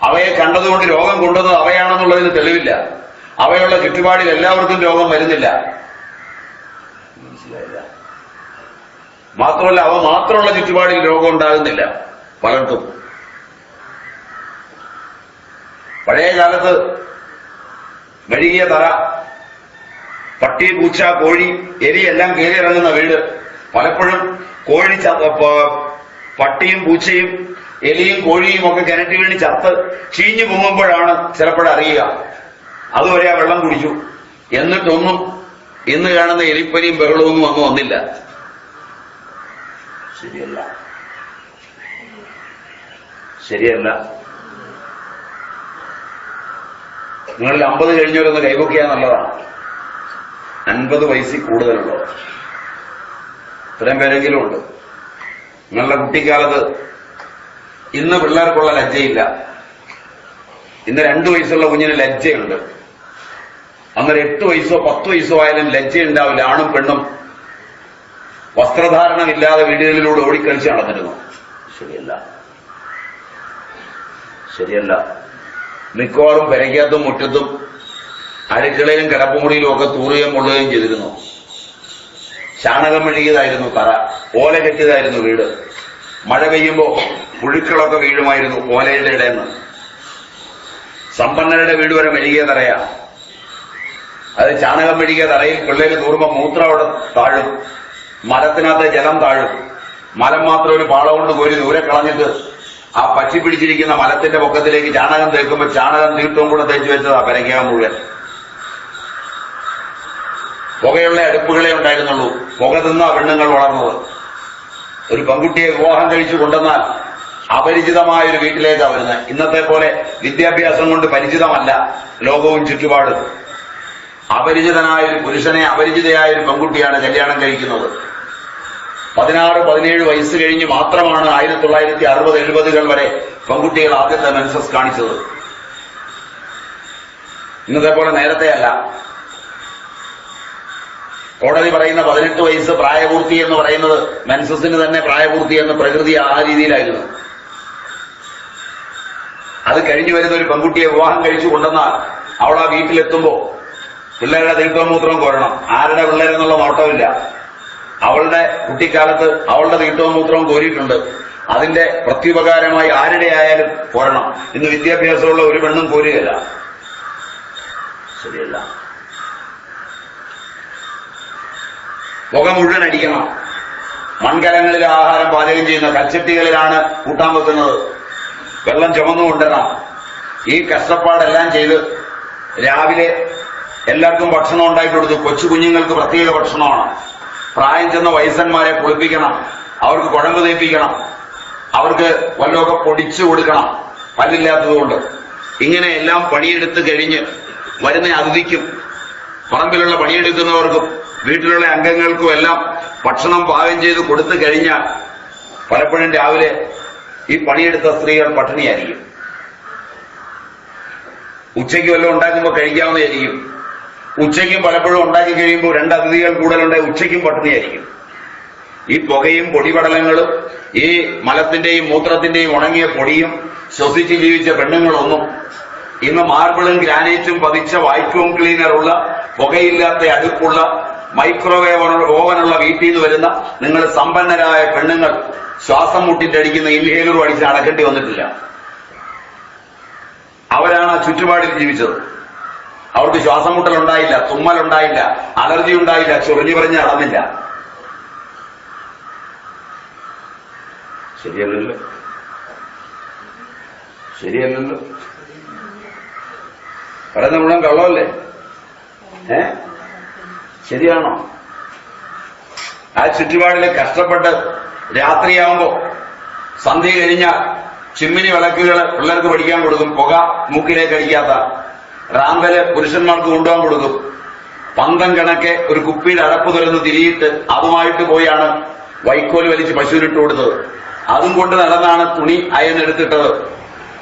അവയെ കണ്ടതുകൊണ്ട് രോഗം കൊണ്ടുവന്നത് അവയാണെന്നുള്ളതിന് തെളിവില്ല. അവയുള്ള ചുറ്റുപാടിൽ എല്ലാവർക്കും രോഗം വരുന്നില്ല. മനസ്സിലായില്ല? മാത്രമല്ല, അവ മാത്രമുള്ള ചുറ്റുപാടിൽ രോഗം ഉണ്ടാകുന്നില്ല പലർക്കും. പഴയ കാലത്ത് മെഴുകിയ തറ, പട്ടി, പൂച്ച, കോഴി, എലി എല്ലാം കയറിയിറങ്ങുന്ന വീട്. പലപ്പോഴും കോഴി, പട്ടിയും പൂച്ചയും എലിയും കോഴിയും ഒക്കെ കിണറ്റി വീണ് ചത്ത് ചീഞ്ഞു പൊങ്ങുമ്പോഴാണ് ചിലപ്പോഴറിയുക. അതുവരെ ആ വെള്ളം കുടിച്ചു. എന്നിട്ടൊന്നും ഇന്ന് കാണുന്ന എലിപ്പനിയും ബഹളവും ഒന്നും വന്നില്ല. ശരിയല്ല, ശരിയല്ല. നിങ്ങളിൽ 50 കഴിഞ്ഞവരൊന്ന് കൈപൊക്കിയാൽ നല്ലതാണ്. 50 വയസ്സിൽ കൂടുതലുള്ളത് ഇത്രയും പേരെങ്കിലും ഉണ്ട്. നിങ്ങളുടെ കുട്ടിക്കാലത്ത് ഇന്ന് പിള്ളേർക്കുള്ള ലജ്ജയില്ല. ഇന്ന് 2 വയസ്സുള്ള കുഞ്ഞിന് ലജ്ജയുണ്ട്. അന്നേരം 8 വയസ്സോ 10 വയസ്സോ ആയാലും ലജ്ജയുണ്ടാവില്ല. ആണും പെണ്ണും വസ്ത്രധാരണമില്ലാതെ വീടുകളിലൂടെ ഓടിക്കളിച്ച് നടന്നിരുന്നു. ശരിയല്ല, ശരിയല്ല. മിക്കവാറും പെരയ്ക്കകത്തും മുറ്റത്തും അടുക്കളയിലും കിടപ്പുമുറിയിലും ഒക്കെ തൂറുകയും കൊള്ളുകയും ചെയ്തിരുന്നു. ചാണകം മെഴുകിയതായിരുന്നു തറ, ഓല കെട്ടിയതായിരുന്നു വീട്. മഴ പെയ്യുമ്പോൾ പുഴുക്കളൊക്കെ വീഴുമായിരുന്നു ഓലയുടെ ഇടയിൽ നിന്ന്. സമ്പന്നരുടെ വീട് വരെ മെഴുകിയ തറയാ. അത് ചാണകം മെഴുകിയ തറയിൽ പിള്ളേര് തൂറുമ്പോൾ മൂത്രം അവിടെ താഴും, മരത്തിനകത്ത് ജലം താഴും. മരം മാത്രം ഒരു പാള കൊണ്ട് കോരി ദൂരെ കളഞ്ഞിട്ട് ആ പറ്റി പിടിച്ചിരിക്കുന്ന മലത്തിന്റെ പൊക്കത്തിലേക്ക് ചാണകം തേക്കുമ്പോൾ ചാണകം തീട്ടവും കൂടെ തേച്ച് വെച്ചതാ പെരയ്ക്കകം മുഴുവൻ. പുകയുള്ള അടുപ്പുകളെ ഉണ്ടായിരുന്നുള്ളൂ. പുക തിന്നാ പെണ്ണുങ്ങൾ വളർന്നത്. ഒരു പെൺകുട്ടിയെ വിവാഹം കഴിച്ചു കൊണ്ടുവന്നാൽ അപരിചിതമായ ഒരു വീട്ടിലേക്കാണ് വരുന്നത്. ഇന്നത്തെ പോലെ വിദ്യാഭ്യാസം കൊണ്ട് പരിചിതമല്ല ലോകവും ചുറ്റുപാടും. അപരിചിതനായ ഒരു പുരുഷനെ അപരിചിതയായ ഒരു പെൺകുട്ടിയാണ് കല്യാണം കഴിക്കുന്നത്. 16-17 വയസ്സ് കഴിഞ്ഞ് മാത്രമാണ് 1960-70 വരെ പെൺകുട്ടികൾ ആദ്യത്തെ മെൻസസ് കാണിച്ചത്. ഇന്നത്തെ പോലെ നേരത്തെയല്ല. കോടതി പറയുന്ന 18 വയസ്സ് പ്രായപൂർത്തി എന്ന് പറയുന്നത് മെൻസസിന് തന്നെ പ്രായപൂർത്തി എന്ന് പ്രകൃതി ആ രീതിയിലായിരുന്നു. അത് കഴിഞ്ഞു വരുന്ന ഒരു പെൺകുട്ടിയെ വിവാഹം കഴിച്ചു കൊണ്ടുവന്നാൽ അവൾ ആ വീട്ടിലെത്തുമ്പോ പിള്ളേരുടെ തീർത്ഥമൂത്രവും കോരണം. ആരുടെ പിള്ളേരെന്നുള്ള നോട്ടമില്ല. അവളുടെ കുട്ടിക്കാലത്ത് അവളുടെ തീർത്ഥവും മൂത്രവും കോരിയിട്ടുണ്ട്. അതിന്റെ പ്രത്യുപകാരമായി ആരുടെ ആയാലും കോരണം. ഇന്ന് വിദ്യാഭ്യാസമുള്ള ഒരു പെണ്ണും കോരുകയല്ല. ശരിയല്ല. പുക മുഴുവൻ അടിക്കണം. മൺകലങ്ങളിൽ ആഹാരം പാചകം ചെയ്യുന്ന കൽച്ചട്ടികളിലാണ് കൂട്ടാൻ വെക്കുന്നത്. വെള്ളം ചുമന്നു കൊണ്ടുവരണം. ഈ കഷ്ടപ്പാടെല്ലാം ചെയ്ത് രാവിലെ എല്ലാവർക്കും ഭക്ഷണം ഉണ്ടാക്കി കൊടുത്തു. കൊച്ചു കുഞ്ഞുങ്ങൾക്ക് പ്രത്യേക ഭക്ഷണമാണ്. പ്രായം ചെന്ന വയസ്സന്മാരെ കുളിപ്പിക്കണം. അവർക്ക് കുഴമ്പ് തേപ്പിക്കണം. അവർക്ക് വല്ലതൊക്കെ പൊടിച്ചു കൊടുക്കണം പല്ലില്ലാത്തതുകൊണ്ട്. ഇങ്ങനെ എല്ലാം പണിയെടുത്ത് കഴിഞ്ഞ് വരുന്ന അതിഥിക്കും പറമ്പിലുള്ള പണിയെടുക്കുന്നവർക്കും വീട്ടിലുള്ള അംഗങ്ങൾക്കും എല്ലാം ഭക്ഷണം പാകം ചെയ്ത് കൊടുത്തു കഴിഞ്ഞാൽ പലപ്പോഴും രാവിലെ ഈ പണിയെടുത്ത സ്ത്രീകൾ പട്ടിണിയായിരിക്കും. ഉച്ചയ്ക്ക് വല്ലതും ഉണ്ടാക്കുമ്പോൾ കഴിക്കാവുന്നതായിരിക്കും. ഉച്ചയ്ക്കും പലപ്പോഴും ഉണ്ടാക്കി കഴിയുമ്പോൾ 2 അതിഥികൾ കൂടുതലുണ്ടായി ഉച്ചയ്ക്കും പട്ടിണിയായിരിക്കും. ഈ പുകയും പൊടിപടലങ്ങളും ഈ മലത്തിന്റെയും മൂത്രത്തിന്റെയും ഉണങ്ങിയ പൊടിയും ശ്വസിച്ച് ജീവിച്ച പെണ്ണുങ്ങളൊന്നും ഇന്ന് മാർബിളും ഗ്രാനൈറ്റും പതിച്ച വാക്യൂം ക്ലീനറുള്ള പുകയില്ലാത്ത അടുപ്പുള്ള മൈക്രോവേവ് ഓവനുള്ള വീട്ടിൽ നിന്ന് വരുന്ന നിങ്ങൾ സമ്പന്നരായ പെണ്ണുങ്ങൾ ശ്വാസം മുട്ടിട്ട് അടിക്കുന്ന ഇൻഹേലറും അടിച്ച് അടക്കേണ്ടി വന്നിട്ടില്ല. അവരാണ് ചുറ്റുപാടിൽ ജീവിച്ചത്. അവർക്ക് ശ്വാസം മുട്ടലുണ്ടായില്ല, തുമ്മലുണ്ടായില്ല, അലർജി ഉണ്ടായില്ല, ചൊറിഞ്ഞു പറഞ്ഞ് നടന്നില്ല. ശരിയല്ലല്ലോ. ശരിയല്ലല്ലോ. പറയുന്ന മുഴുവൻ കള്ളമല്ലേ? ശരിയാണോ? ആ ചുറ്റുപാടിൽ കഷ്ടപ്പെട്ട് രാത്രിയാവുമ്പോ സന്ധ്യ കഴിഞ്ഞാൽ ചിമ്മിനി വിളക്കുകൾ പിള്ളേർക്ക് പഠിക്കാൻ കൊടുക്കും. പുക മൂക്കിലേക്ക് അടിക്കാത്ത റാന്തല് പുരുഷന്മാർക്ക് കൊണ്ടുപോകാൻ കൊടുക്കും. 12 കണക്കെ ഒരു കുപ്പിയുടെ അടപ്പ് തുറന്ന് തിരിയിട്ട് അതുമായിട്ട് പോയാണ് വൈക്കോല് വലിച്ച് പശുവിനിട്ട് കൊടുത്തത്. അതും കൊണ്ട് നടന്നാണ് തുണി അയന്നെടുത്തിട്ടത്.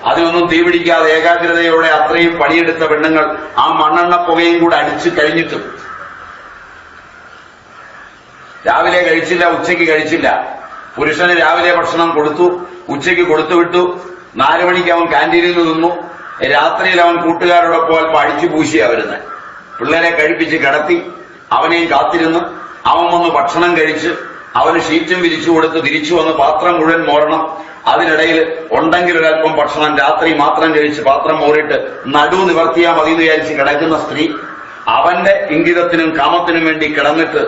അതിനൊന്നും തീപിടിക്കാതെ ഏകാഗ്രതയോടെ അത്രയും പണിയെടുത്ത പെണ്ണുങ്ങൾ ആ മണ്ണെണ്ണ പുകയും കൂടെ അടിച്ചു കഴിഞ്ഞിട്ടും രാവിലെ കഴിച്ചില്ല, ഉച്ചയ്ക്ക് കഴിച്ചില്ല. പുരുഷന് രാവിലെ ഭക്ഷണം കൊടുത്തു, ഉച്ചയ്ക്ക് കൊടുത്തു വിട്ടു. 4 മണിക്ക് അവൻ കാന്റീനിൽ നിന്നു. രാത്രിയിൽ അവൻ കൂട്ടുകാരോടൊപ്പം അല്പം അടിച്ചു പൂശിയാ വരുന്നത്. പിള്ളേരെ കഴിപ്പിച്ച് കിടത്തി അവനെയും കാത്തിരുന്ന് അവൻ വന്ന് ഭക്ഷണം കഴിച്ച് അവന് ഷീറ്റും വിരിച്ചു കൊടുത്ത് തിരിച്ചു വന്ന് പാത്രം മുഴുവൻ മോറണം. അതിനിടയിൽ ഉണ്ടെങ്കിൽ ഒരൽപ്പം ഭക്ഷണം രാത്രി മാത്രം കഴിച്ച് പാത്രം മോറിയിട്ട് നടു നിവർത്തിയാ മതി എന്ന് വിചാരിച്ച് കിടക്കുന്ന സ്ത്രീ അവന്റെ ഇംഗിതത്തിനും കാമത്തിനും വേണ്ടി കിടന്നിട്ട്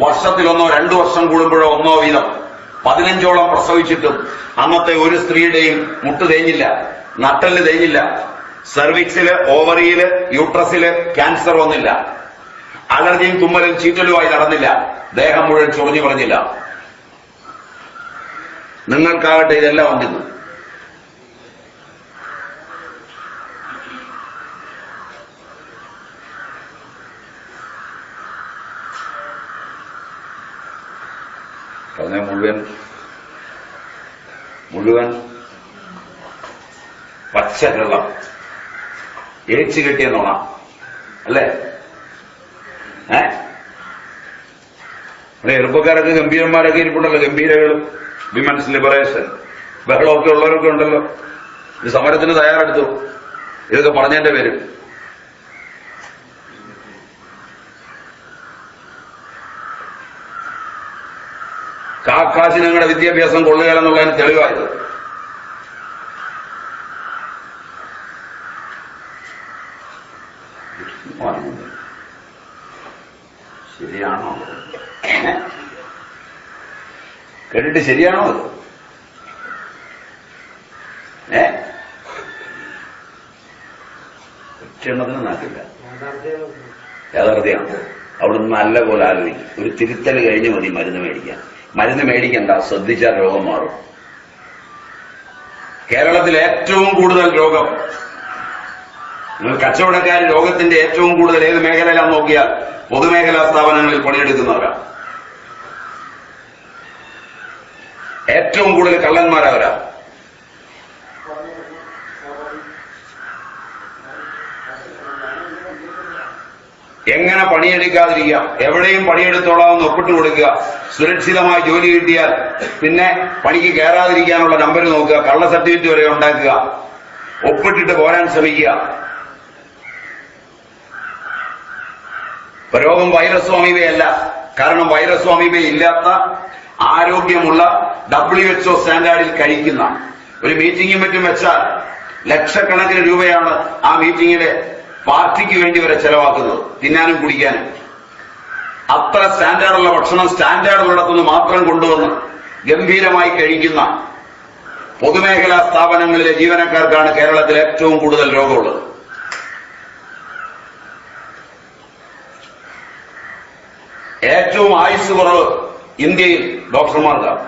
വർഷത്തിലൊന്നോ 2 വർഷം കൂടുമ്പോഴോ ഒന്നോ വീതം 15ഓളം പ്രസവിച്ചിട്ടും അന്നത്തെ ഒരു സ്ത്രീയുടെയും മുട്ട് തേഞ്ഞില്ല, നട്ടല് തേഞ്ഞില്ല, സെർവിക്സില്, ഓവറിയില്, യൂട്രസില് ക്യാൻസർ വന്നില്ല, അലർജിയും തുമ്മലും ചീറ്റലുമായി നടന്നില്ല, ദേഹം മുഴുവൻ ചൊറിഞ്ഞു പറഞ്ഞില്ല. നിങ്ങൾക്കാകട്ടെ ഇതെല്ലാം ഉണ്ടെന്ന്. പറഞ്ഞ മുഴുവൻ പച്ചവെള്ളം ഏച്ചു കെട്ടിയ നോണ അല്ലേ? ചെറുപ്പക്കാരൊക്കെ ഗംഭീരന്മാരൊക്കെ ഇരിപ്പുണ്ടല്ലോ, ഗംഭീരകളും വിമൻസ് ലിബറേഷൻ ബഹളമൊക്കെ ഉള്ളവരൊക്കെ ഉണ്ടല്ലോ. ഇത് സമരത്തിന് തയ്യാറെടുത്തു. ഇതൊക്കെ പറഞ്ഞതിന്റെ പേര് കാക്കാശി നിങ്ങളുടെ വിദ്യാഭ്യാസം കൊള്ളുകയെന്നുള്ളതിന് തെളിവായത്. ശരിയാണോ? കേട്ടിട്ട് ശരിയാണോ? അത് എണ്ണത്തിന് നാക്കില്ല. യാഥാർത്ഥ്യമാണ്. അവിടുന്ന് നല്ല പോലെ ആലോചിക്കും. ഒരു തിരുത്തൽ കഴിഞ്ഞ് മതി മരുന്ന് മേടിക്കാൻ. മരുന്ന് മേടിക്കണ്ട, ശ്രദ്ധിച്ചാൽ രോഗം മാറും. കേരളത്തിൽ ഏറ്റവും കൂടുതൽ രോഗം, നിങ്ങൾ കച്ചവടക്കാർ രോഗത്തിന്റെ ഏറ്റവും കൂടുതൽ ഏത് മേഖലയിലാണെന്ന് നോക്കിയാൽ പൊതുമേഖലാ സ്ഥാപനങ്ങളിൽ പണിയെടുക്കുന്നവരാണ്. ഏറ്റവും കൂടുതൽ കള്ളന്മാരവരാ. എങ്ങനെ പണിയെടുക്കാതിരിക്കുക, എവിടെയും പണിയെടുത്തോളാമെന്ന് ഒപ്പിട്ട് കൊടുക്കുക, സുരക്ഷിതമായി ജോലി കിട്ടിയാൽ പിന്നെ പണിക്ക് കയറാതിരിക്കാനുള്ള നമ്പർ നോക്കുക, കള്ള സർട്ടിഫിക്കറ്റ് വരെ ഉണ്ടാക്കുക, ഒപ്പിട്ടിട്ട് പോരാൻ ശ്രമിക്കുക. രോഗം വൈറസ് അമീബയല്ല. കാരണം വൈറസ് അമീബ ഇല്ലാത്ത ആരോഗ്യമുള്ള WHO സ്റ്റാൻഡേർഡിൽ കഴിക്കുന്ന ഒരു മീറ്റിംഗും മറ്റും വെച്ചാൽ ലക്ഷക്കണക്കിന് രൂപയാണ് ആ മീറ്റിംഗിലെ പാർട്ടിക്ക് വേണ്ടി വരെ ചെലവാക്കുന്നത്, തിന്നാനും കുടിക്കാനും. അത്ര സ്റ്റാൻഡേർഡുള്ള ഭക്ഷണം സ്റ്റാൻഡേർഡുള്ളിടത്തുനിന്ന് മാത്രം കൊണ്ടുവന്ന് ഗംഭീരമായി കഴിക്കുന്ന പൊതുമേഖലാ സ്ഥാപനങ്ങളിലെ ജീവനക്കാർക്കാണ് കേരളത്തിൽ ഏറ്റവും കൂടുതൽ രോഗമുള്ളത്. ഏറ്റവും ആയുസ് കുറവ് ഇന്ത്യയിൽ ഡോക്ടർമാർക്കാണ്.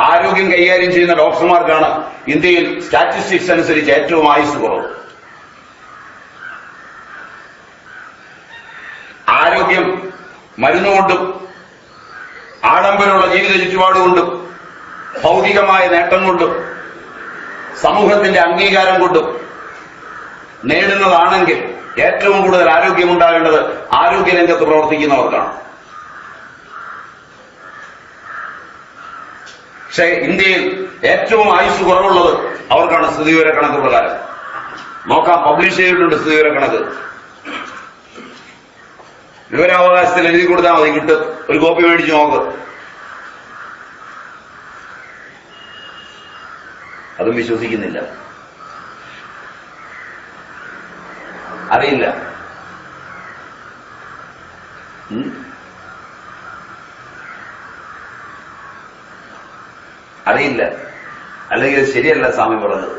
ആരോഗ്യം കൈകാര്യം ചെയ്യുന്ന ഡോക്ടർമാർക്കാണ് ഇന്ത്യയിൽ സ്റ്റാറ്റിസ്റ്റിക്സ് അനുസരിച്ച് ഏറ്റവും ആയുസ് കുറവ്. ആരോഗ്യം മരുന്നുകൊണ്ടും ആഡംബരമുള്ള ജീവിത ചുറ്റുപാടുകൊണ്ടും ഭൗതികമായ നേട്ടം കൊണ്ടും സമൂഹത്തിന്റെ അംഗീകാരം കൊണ്ടും നേടുന്നതാണെങ്കിൽ ഏറ്റവും കൂടുതൽ ആരോഗ്യമുണ്ടാകേണ്ടത് ആരോഗ്യരംഗത്ത് പ്രവർത്തിക്കുന്നവർക്കാണ്. പക്ഷേ ഇന്ത്യയിൽ ഏറ്റവും ആയുസ് കുറവുള്ളത് അവർക്കാണ് സ്ഥിതിവിവര കണക്ക് പ്രകാരം. നോക്കാം, പബ്ലിഷ് ചെയ്തിട്ടുണ്ട് സ്ഥിതിവിവര കണക്ക്. വിവരാവകാശത്തിൽ എഴുതി കൊടുത്താൽ മതി, കിട്ടും. ഒരു കോപ്പി മേടിച്ച് നോക്ക്. അതും വിശ്വസിക്കുന്നില്ല, അറിയില്ല. അറിയില്ല, അല്ലെങ്കിൽ ശരിയല്ല സ്വാമി പറഞ്ഞത്.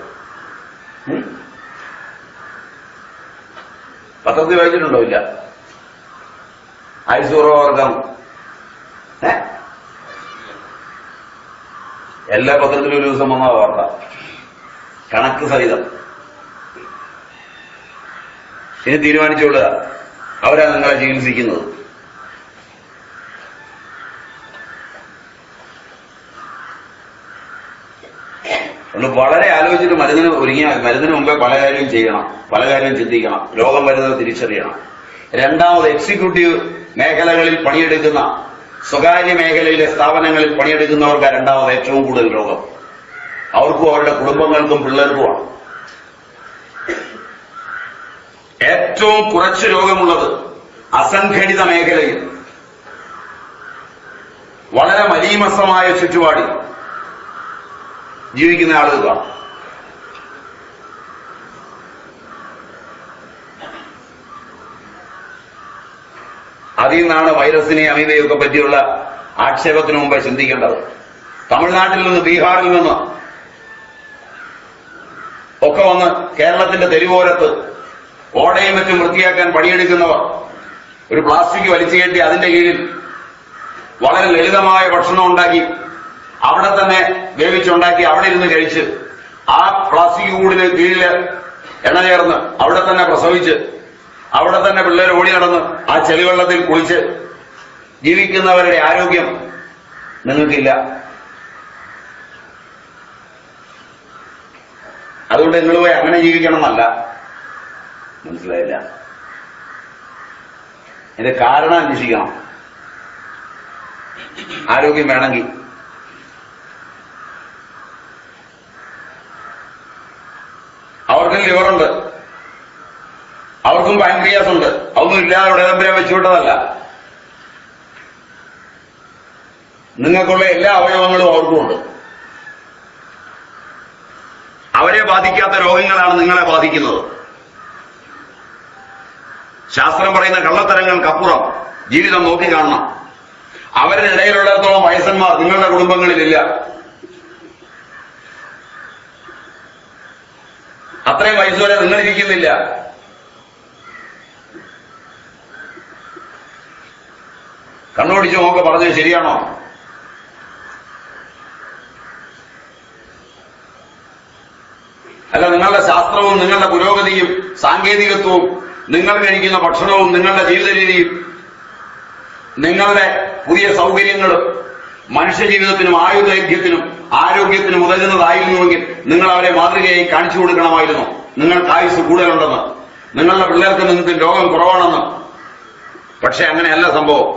പത്രത്തിൽ വായിച്ചിട്ടുണ്ടോ? ഇല്ല. ആയുസ് കുറവർക്കം എല്ലാ പത്രത്തിലും ഒരു ദിവസം വന്ന വാർത്ത, കണക്ക് സഹിതം. ഇനി തീരുമാനിച്ചുകൊള്ളുക, അവരാ നിങ്ങളെ ചികിത്സിക്കുന്നത്. ഒന്ന് വളരെ ആലോചിച്ചിട്ട് മരുന്നിന് ഒരുങ്ങിയാൽ മരുന്നിന് മുമ്പേ പല കാര്യം ചെയ്യണം, പല കാര്യം ചിന്തിക്കണം, രോഗം വരുന്നത് തിരിച്ചറിയണം. രണ്ടാമത്, എക്സിക്യൂട്ടീവ് മേഖലകളിൽ പണിയെടുക്കുന്ന സ്വകാര്യ മേഖലയിലെ സ്ഥാപനങ്ങളിൽ പണിയെടുക്കുന്നവർക്ക് രണ്ടാമത് ഏറ്റവും കൂടുതൽ രോഗം. അവർക്കും അവരുടെ കുടുംബങ്ങൾക്കും പിള്ളേർക്കുമാണ്. ഏറ്റവും കുറച്ച് രോഗമുള്ളത് അസംഘടിത മേഖലയിൽ വളരെ മലീമസമായ ചുറ്റുപാടിൽ ജീവിക്കുന്ന ആളുകളാണ്. അതിൽ നിന്നാണ് വൈറസിനെ അമീബയൊക്കെ പറ്റിയുള്ള ആക്ഷേപത്തിന് മുമ്പേ ചിന്തിക്കേണ്ടത്. തമിഴ്നാട്ടിൽ നിന്ന്, ബീഹാറിൽ നിന്ന് ഒക്കെ വന്ന് കേരളത്തിന്റെ തെരുവോരത്ത് ഓടയും മറ്റും വൃത്തിയാക്കാൻ പണിയെടുക്കുന്നവർ ഒരു പ്ലാസ്റ്റിക് വലിച്ചു കയറ്റി അതിന്റെ കീഴിൽ വളരെ ലളിതമായ ഭക്ഷണം ഉണ്ടാക്കി അവിടെ തന്നെ വേവിച്ചുണ്ടാക്കി അവിടെ ഇരുന്ന് കഴിച്ച് ആ പ്ലാസ്റ്റിക് കൂടിന് കീഴിൽ എണ്ണ ചേർന്ന് അവിടെ തന്നെ പ്രസവിച്ച് അവിടെ തന്നെ പിള്ളേർ ഓടി നടന്ന് ആ ചെളിവെള്ളത്തിൽ കുളിച്ച് ജീവിക്കുന്നവരുടെ ആരോഗ്യം നിങ്ങൾക്കില്ല. അതുകൊണ്ട് നിങ്ങൾ പോയി അങ്ങനെ ജീവിക്കണം എന്നല്ല. മനസ്സിലായില്ല? ഇതിന്റെ കാരണം അന്വേഷിക്കണം. ആരോഗ്യം വേണമെങ്കിൽ അവർക്കും ലിവറുണ്ട്, അവർക്കും പാൻക്രിയാസ് ഉണ്ട്. അതൊന്നും ഇല്ലാതെ ഉടനമ്പരം വെച്ചുവിട്ടതല്ല. നിങ്ങൾക്കുള്ള എല്ലാ അവയവങ്ങളും അവർക്കുമുണ്ട്. അവരെ ബാധിക്കാത്ത രോഗങ്ങളാണ് നിങ്ങളെ ബാധിക്കുന്നത്. ശാസ്ത്രം പറയുന്ന കള്ളത്തരങ്ങൾക്കപ്പുറം ജീവിതം നോക്കിക്കാണണം. അവരുടെ ഇടയിലുള്ളിടത്തോളം വയസ്സന്മാർ നിങ്ങളുടെ കുടുംബങ്ങളിലില്ല. അത്രയും വയസ്സ് വരെ നിങ്ങൾ ഇരിക്കുന്നില്ല. കണ്ണോടിച്ച് നോക്ക്, പറഞ്ഞത് ശരിയാണോ? അല്ല, നിങ്ങളുടെ ശാസ്ത്രവും നിങ്ങളുടെ പുരോഗതിയും സാങ്കേതികത്വവും നിങ്ങൾ കഴിക്കുന്ന ഭക്ഷണവും നിങ്ങളുടെ ജീവിത രീതിയും നിങ്ങളുടെ പുതിയ സൗകര്യങ്ങളും മനുഷ്യജീവിതത്തിനും ആയുർദൈർഘ്യത്തിനും ആരോഗ്യത്തിനും ഉതകുന്നതായിരുന്നുവെങ്കിൽ നിങ്ങൾ അവരെ മാതൃകയായി കാണിച്ചു കൊടുക്കണമായിരുന്നു. നിങ്ങൾക്ക് ആയുസ് കൂടുതലുണ്ടെന്ന്, നിങ്ങളുടെ പിള്ളേർക്ക് നിങ്ങൾക്ക് രോഗം കുറവാണെന്ന്. പക്ഷെ അങ്ങനെയല്ല സംഭവം.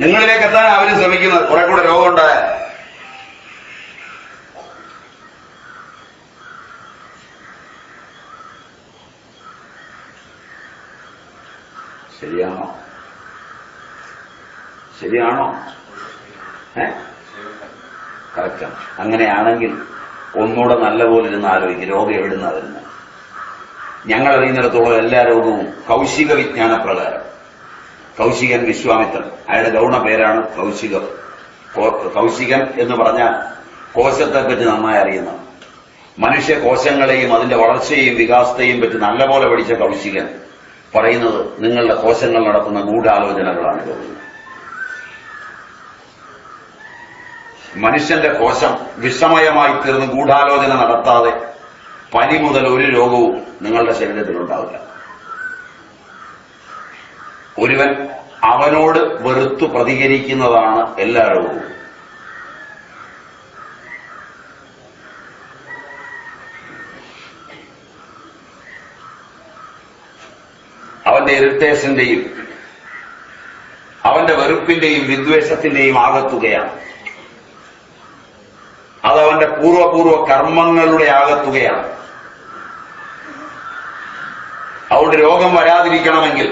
നിങ്ങളിലേക്ക് എത്താൻ അവരും ശ്രമിക്കുന്നത് കുറെ കൂടെ രോഗമുണ്ടായ. ശരിയാണോ? ശരിയാണോ? കറക്റ്റാണ്. അങ്ങനെയാണെങ്കിൽ ഒന്നുകൂടെ നല്ലപോലെ ഇരുന്ന് ആലോചിക്കും, രോഗം എവിടുന്നാ വരുന്നത്. ഞങ്ങൾ അറിയുന്നിടത്തോളം എല്ലാ രോഗവും കൗശിക വിജ്ഞാനപ്രകാരം, കൗശികൻ വിശ്വാമിത്രൻ, അയാളുടെ ഗൗണ പേരാണ് കൗശികം. കൗശികൻ എന്ന് പറഞ്ഞാൽ കോശത്തെപ്പറ്റി നന്നായി അറിയുന്ന, മനുഷ്യ കോശങ്ങളെയും അതിന്റെ വളർച്ചയെയും വികാസത്തെയും പറ്റി നല്ലപോലെ പഠിച്ച കൗശികൻ പറയുന്നത് നിങ്ങളുടെ കോശങ്ങൾ നടത്തുന്ന ഗൂഢാലോചനകളാണ് തോന്നുന്നത്. മനുഷ്യന്റെ കോശം വിഷമയമായി തീർന്ന് ഗൂഢാലോചന നടത്താതെ പനി മുതൽ ഒരു രോഗവും നിങ്ങളുടെ ശരീരത്തിലുണ്ടാവില്ല. ഒരുവൻ അവനോട് വെറുത്തു പ്രതികരിക്കുന്നതാണ് എല്ലാ രോഗവും. അവന്റെ ഇറിറ്റേഷന്റെയും അവന്റെ വെറുപ്പിന്റെയും വിദ്വേഷത്തിന്റെയും ആകത്തുകയാണ്. അതവന്റെ പൂർവപൂർവ കർമ്മങ്ങളുടെ ആകത്തുകയാണ്. അതുകൊണ്ട് രോഗം വരാതിരിക്കണമെങ്കിൽ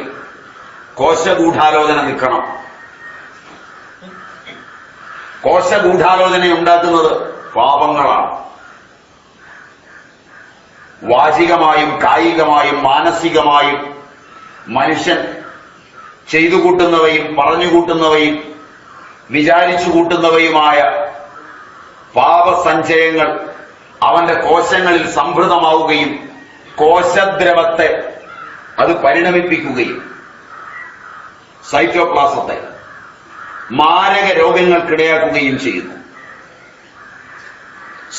കോശഗൂഢാലോചന നിൽക്കണം. കോശഗൂഢാലോചന ഉണ്ടാക്കുന്നത് പാപങ്ങളാണ്. വാചികമായും കായികമായും മാനസികമായും മനുഷ്യൻ ചെയ്തു കൂട്ടുന്നവയും പറഞ്ഞുകൂട്ടുന്നവയും വിചാരിച്ചു കൂട്ടുന്നവയുമായ പാപസഞ്ചയങ്ങൾ അവന്റെ കോശങ്ങളിൽ സംഭൃതമാവുകയും കോശദ്രവത്തെ അത് പരിണമിപ്പിക്കുകയും സൈറ്റോപ്ലാസത്തെ മാരക രോഗങ്ങൾക്കിടയാക്കുകയും ചെയ്യുന്നു.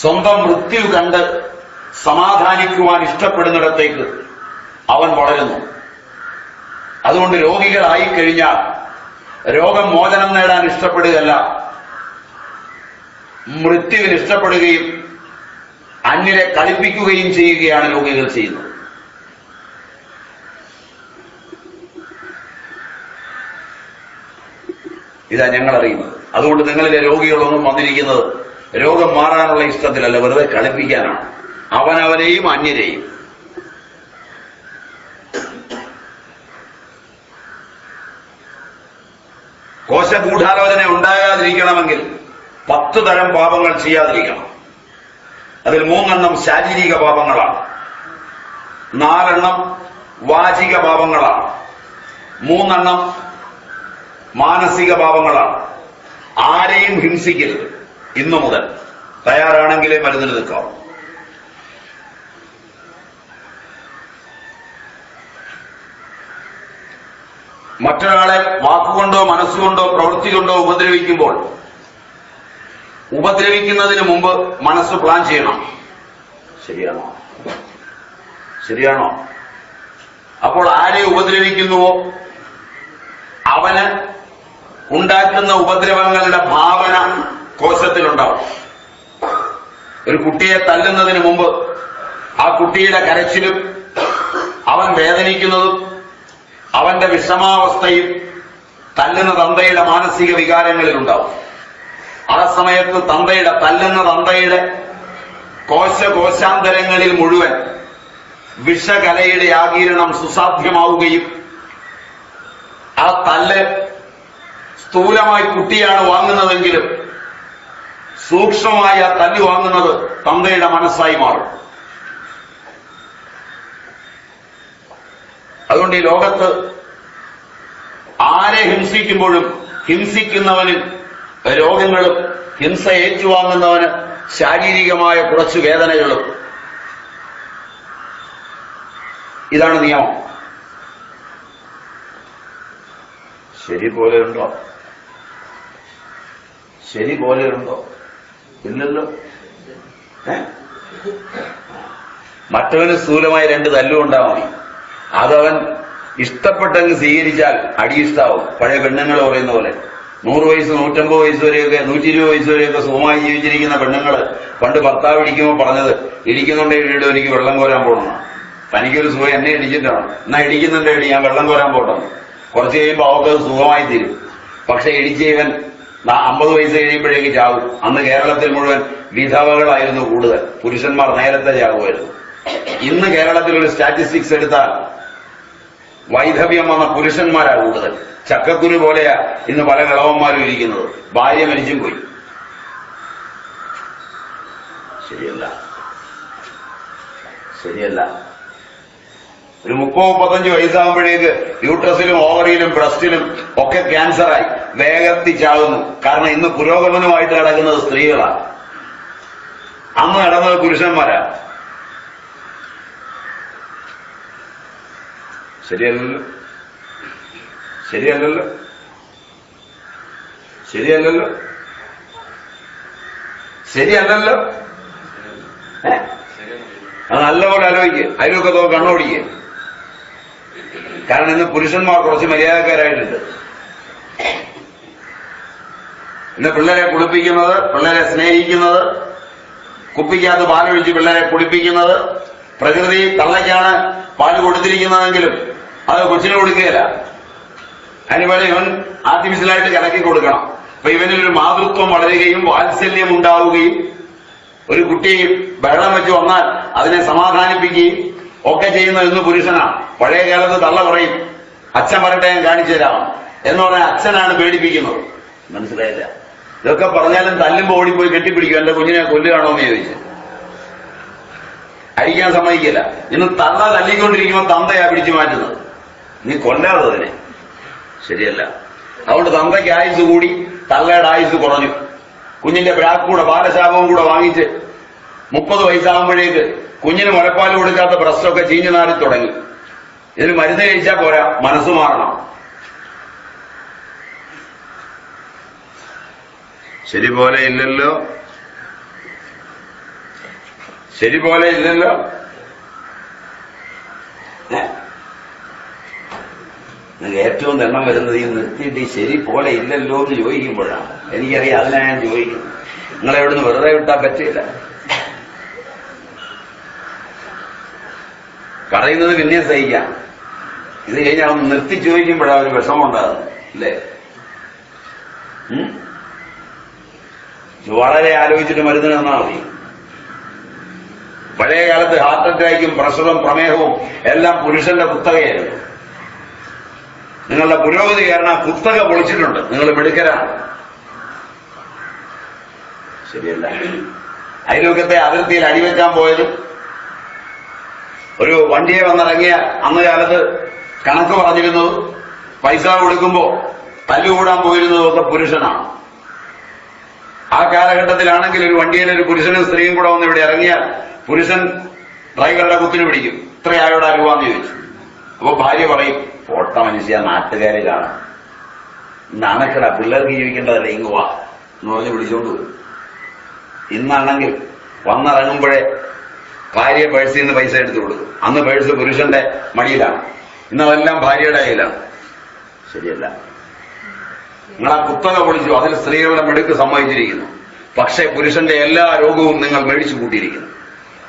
സ്വന്തം മൃത്യു കണ്ട് സമാധാനിക്കുവാൻ ഇഷ്ടപ്പെടുന്നിടത്തേക്ക് അവൻ വളരുന്നു. അതുകൊണ്ട് രോഗികളായിക്കഴിഞ്ഞാൽ രോഗം മോചനം നേടാൻ ഇഷ്ടപ്പെടുകയല്ല, മൃത്യുവിന് ഇഷ്ടപ്പെടുകയും അന്യരെ കളിപ്പിക്കുകയും ചെയ്യുകയാണ് രോഗികൾ ചെയ്യുന്നത്. ഇതാ ഞങ്ങൾ അറിയുന്നത്. അതുകൊണ്ട് നിങ്ങളിലെ രോഗികളൊന്നും വന്നിരിക്കുന്നത് രോഗം മാറാനുള്ള ഇഷ്ടത്തിലല്ല, വെറുതെ കളിപ്പിക്കാനാണ്, അവനവനെയും അന്യരെയും. കോശഗൂഢാലോചന ഉണ്ടാകാതിരിക്കണമെങ്കിൽ 10 തരം പാപങ്ങൾ ചെയ്യാതിരിക്കണം. അതിൽ 3 ശാരീരിക പാപങ്ങളാണ്, 4 വാചിക പാപങ്ങളാണ്, 3 മാനസിക പാപങ്ങളാണ്. ആരെയും ഹിംസിക്കരുത്. ഇന്നു മുതൽ തയ്യാറാണെങ്കിലേ മരുന്നിന് നിൽക്കാം. മറ്റൊരാളെ വാക്കുകൊണ്ടോ മനസ്സുകൊണ്ടോ പ്രവൃത്തി കൊണ്ടോ ഉപദ്രവിക്കുമ്പോൾ ഉപദ്രവിക്കുന്നതിന് മുമ്പ് മനസ്സ് പ്ലാൻ ചെയ്യണം. ശരിയാണോ? ശരിയാണോ? അപ്പോൾ ആരെ ഉപദ്രവിക്കുന്നുവോ അവന് ഉണ്ടാക്കുന്ന ഉപദ്രവങ്ങളുടെ ഭാവന കോശത്തിലുണ്ടാവും. ഒരു കുട്ടിയെ തല്ലുന്നതിന് മുമ്പ് ആ കുട്ടിയുടെ കരച്ചിലും അവൻ വേദനിക്കുന്നതും അവന്റെ വിഷമാവസ്ഥയും തല്ലുന്ന തന്തയുടെ മാനസിക വികാരങ്ങളിലുണ്ടാവും. ആ സമയത്ത് തല്ലുന്ന തന്തയുടെ കോശാന്തരങ്ങളിൽ മുഴുവൻ വിഷകലയുടെ ആകിരണം സുസാധ്യമാവുകയും ആ തല്ല് സ്ഥൂലമായി കുട്ടിയാണ് വാങ്ങുന്നതെങ്കിലും സൂക്ഷ്മമായി ആ തല്ല് വാങ്ങുന്നത് തന്തയുടെ മനസ്സായി മാറും. അതുകൊണ്ട് ഈ ലോകത്ത് ആരെ ഹിംസിക്കുമ്പോഴും ഹിംസിക്കുന്നവന് രോഗങ്ങളും ഹിംസ ഏറ്റുവാങ്ങുന്നവന് ശാരീരികമായ കുറച്ചു വേദനകളും. ഇതാണ് നിയമം. ശരി പോലെയുണ്ടോ? ശരി പോലെയുണ്ടോ? ഇല്ലല്ലോ. മറ്റവന് സ്ഥൂലമായി 2 തല്ലുകൊണ്ടാ മതി. അതവൻ ഇഷ്ടപ്പെട്ടെങ്കിൽ സ്വീകരിച്ചാൽ അടിയിഷ്ടാവും. പഴയ പെണ്ണുങ്ങൾ പറയുന്ന പോലെ 100 വയസ്സ് 150 വയസ്സ് വരെയൊക്കെ 120 വയസ്സ് വരെയൊക്കെ സുഖമായി ജീവിച്ചിരിക്കുന്ന പെണ്ണുങ്ങൾ പണ്ട് ഭർത്താവ് ഇടിക്കുമ്പോൾ പറഞ്ഞത്, ഇടിക്കുന്നുണ്ടെങ്കിൽ എനിക്ക് വെള്ളം കോരാൻ പോകണം. തനിക്കൊരു സുഖം എന്നെ ഇടിച്ചിട്ടാണ്, എന്നാ ഇടിക്കുന്നുണ്ടെങ്കിൽ ഞാൻ വെള്ളം കോരാൻ പോകണം. കുറച്ച് കഴിയുമ്പോൾ അവർക്കത് സുഖമായി തീരും. പക്ഷെ ഇടിച്ച് ഇവൻ 50 വയസ്സ് കഴിയുമ്പോഴേക്ക് ചാവും. അന്ന് കേരളത്തിൽ മുഴുവൻ വിധവകളായിരുന്നു കൂടുതൽ. പുരുഷന്മാർ നേരത്തെ ചാവുമായിരുന്നു. ഇന്ന് കേരളത്തിൽ ഒരു സ്റ്റാറ്റിസ്റ്റിക്സ് എടുത്താൽ വൈധവ്യം വന്ന പുരുഷന്മാരാ കൂടുതൽ. ചക്കക്കുരു പോലെയാ ഇന്ന് പല കിളവന്മാരും ഇരിക്കുന്നത്. ഭാര്യ മരിച്ചും പോയി. ശരിയല്ല, ശരിയല്ല. ഒരു 30-35 വയസ്സാകുമ്പോഴേക്ക് യൂട്രസിലും ഓവറിയിലും ബ്രസ്റ്റിലും ഒക്കെ ക്യാൻസറായി വേഗത്തിൽ ചാകുന്നു. കാരണം ഇന്ന് പുരോഗമനമായിട്ട് നടക്കുന്നത് സ്ത്രീകളാണ്. അന്ന് നടന്നത് പുരുഷന്മാരാ. ശരിയല്ലല്ലോ, ശരിയല്ലല്ലോ, ശരിയല്ലല്ലോ, ശരിയല്ലല്ലോ. അത് നല്ലപോലെ ആലോചിക്കുക. അതിലൊക്കെ കണ്ണോടിക്കുക. കാരണം ഇന്ന് പുരുഷന്മാർ കുറച്ച് മര്യാദക്കാരായിട്ടുണ്ട്. ഇന്ന് പിള്ളേരെ കുളിപ്പിക്കുന്നത്, പിള്ളേരെ സ്നേഹിക്കുന്നത്, കുപ്പിക്കകത്ത് പാലൊഴിച്ച് പിള്ളേരെ കുളിപ്പിക്കുന്നത്, പ്രകൃതി തള്ളയ്ക്കാണ് പാല് കൊടുത്തിരിക്കുന്നതെങ്കിലും അത് കൊച്ചിന് കൊടുക്കുകയില്ല. അതിനുവേണ്ടി ഇവൻ ആർട്ടിഫിഷ്യലായിട്ട് കലക്കി കൊടുക്കണം. അപ്പൊ ഇവനൊരു മാതൃത്വം വളരുകയും വാത്സല്യം ഉണ്ടാവുകയും ഒരു കുട്ടി ബഹളം വെച്ച് വന്നാൽ അതിനെ സമാധാനിപ്പിക്കുകയും ഒക്കെ ചെയ്യുന്നത് ഇന്ന് പുരുഷനാണ്. പഴയ കാലത്ത് തള്ള പറയും, അച്ഛൻ പറയട്ടെ ഞാൻ കാണിച്ചു തരാം എന്ന് പറഞ്ഞാൽ അച്ഛനാണ് പേടിപ്പിക്കുന്നത്. മനസ്സിലായില്ല? ഇതൊക്കെ പറഞ്ഞാലും തല്ലുമ്പോ ഓടിപ്പോയി കെട്ടിപ്പിടിക്കും. എന്റെ കുഞ്ഞിനെ കൊല്ലുകയാണോ എന്ന് ചോദിച്ചു. അടിക്കാൻ സമ്മതിക്കില്ല. ഇന്ന് തള്ള തല്ലിക്കൊണ്ടിരിക്കുമ്പോൾ തന്തയാ പിടിച്ചു മാറ്റുന്നത്. നീ കൊല്ലാതെ അതിനെ. ശരിയല്ല. അതുകൊണ്ട് തന്തയ്ക്ക് ആയുസ് കൂടി, തള്ളയുടെ ആയുസ് കുറഞ്ഞു. കുഞ്ഞിന്റെ ബ്രാക്ക് കൂടെ ബാലശാപവും കൂടെ വാങ്ങിച്ച് 30 വയസ്സാകുമ്പോഴേക്ക് കുഞ്ഞിന് മുലപ്പാൽ കൊടുക്കാത്ത ബ്രസ്റ്റൊക്കെ ചീഞ്ഞു നാറി തുടങ്ങി. ഇതിന് മരുന്ന് കഴിച്ചാൽ പോരാ, മനസ്സ് മാറണം. ശരി പോലെ ഇല്ലല്ലോ, ശരി പോലെ ഇല്ലല്ലോ. ഏറ്റവും ദണ്ണം വരുന്നത് ഈ നിർത്തിയിട്ട് ഈ ശരി പോലെ ഇല്ലല്ലോ എന്ന് ചോദിക്കുമ്പോഴാണ്. എനിക്കറിയാം, അതിനാ ഞാൻ ചോദിക്കുന്നത്. നിങ്ങളെ എവിടുന്ന് വെറുതെ വിട്ടാൽ പറ്റില്ല. പറയുന്നത് പിന്നെ സഹിക്കാം. ഇത് കഴിഞ്ഞാൽ ഒന്ന് നിർത്തി ചോദിക്കുമ്പോഴാണ് ഒരു വിഷമം ഉണ്ടാകുന്നത്. അല്ലേ? വളരെ ആലോചിച്ചിട്ട് മരുന്നിന് തന്നാൽ മതി. പഴയ കാലത്ത് ഹാർട്ട് അറ്റാക്കും പ്രഷറും പ്രമേഹവും എല്ലാം പുരുഷന്റെ കുത്തകയായിരുന്നു. നിങ്ങളുടെ പുരോഗതി കാരണം കുത്തക പൊളിച്ചിട്ടുണ്ട്. നിങ്ങൾ മിടുക്കരാണ്. ശരിയല്ല. അയൽവക്കത്തെ അതിർത്തിയിൽ അടിവെക്കാൻ പോയതും ഒരു വണ്ടിയെ വന്നിറങ്ങിയ അന്ന് കാലത്ത് കണക്ക് പറഞ്ഞിരുന്നതും പൈസ കൊടുക്കുമ്പോ തല്ലുകൂടാൻ പോയിരുന്നതും ഒക്കെ പുരുഷനാണ്. ആ കാലഘട്ടത്തിലാണെങ്കിൽ ഒരു വണ്ടിയിൽ ഒരു പുരുഷനും സ്ത്രീയും കൂടെ വന്ന് ഇവിടെ ഇറങ്ങിയാൽ പുരുഷൻ ഡ്രൈവറുടെ കുത്തിന് പിടിക്കും. ഇത്രയായോടെ രൂപയെന്ന് ചോദിച്ചു. അപ്പൊ ഭാര്യ പറയും, പോട്ട മനുഷ്യ, നാട്ടുകാരെ കാണാം, നാണക്കട, പിള്ളേർക്ക് ജീവിക്കേണ്ടതല്ലേ, ഇങ്ങ് വാ എന്ന് പറഞ്ഞ് വിളിച്ചോണ്ട് വരും. ഇന്നാണെങ്കിൽ വന്നിറങ്ങുമ്പോഴേ ഭാര്യ പേഴ്സിൽ നിന്ന് പൈസ എടുത്തു കൊടുക്കും. അന്ന് പേഴ്സ് പുരുഷന്റെ മടിയിലാണ്, ഇന്നതെല്ലാം ഭാര്യയുടെ കയ്യിലാണ്. ശരിയല്ല. നിങ്ങളാ കുത്തക പൊളിച്ചു. അതിൽ സ്ത്രീകളുടെ മിടുക്ക് സമ്മതിച്ചിരിക്കുന്നു. പക്ഷേ പുരുഷന്റെ എല്ലാ രോഗവും നിങ്ങൾ മേടിച്ചു കൂട്ടിയിരിക്കുന്നു.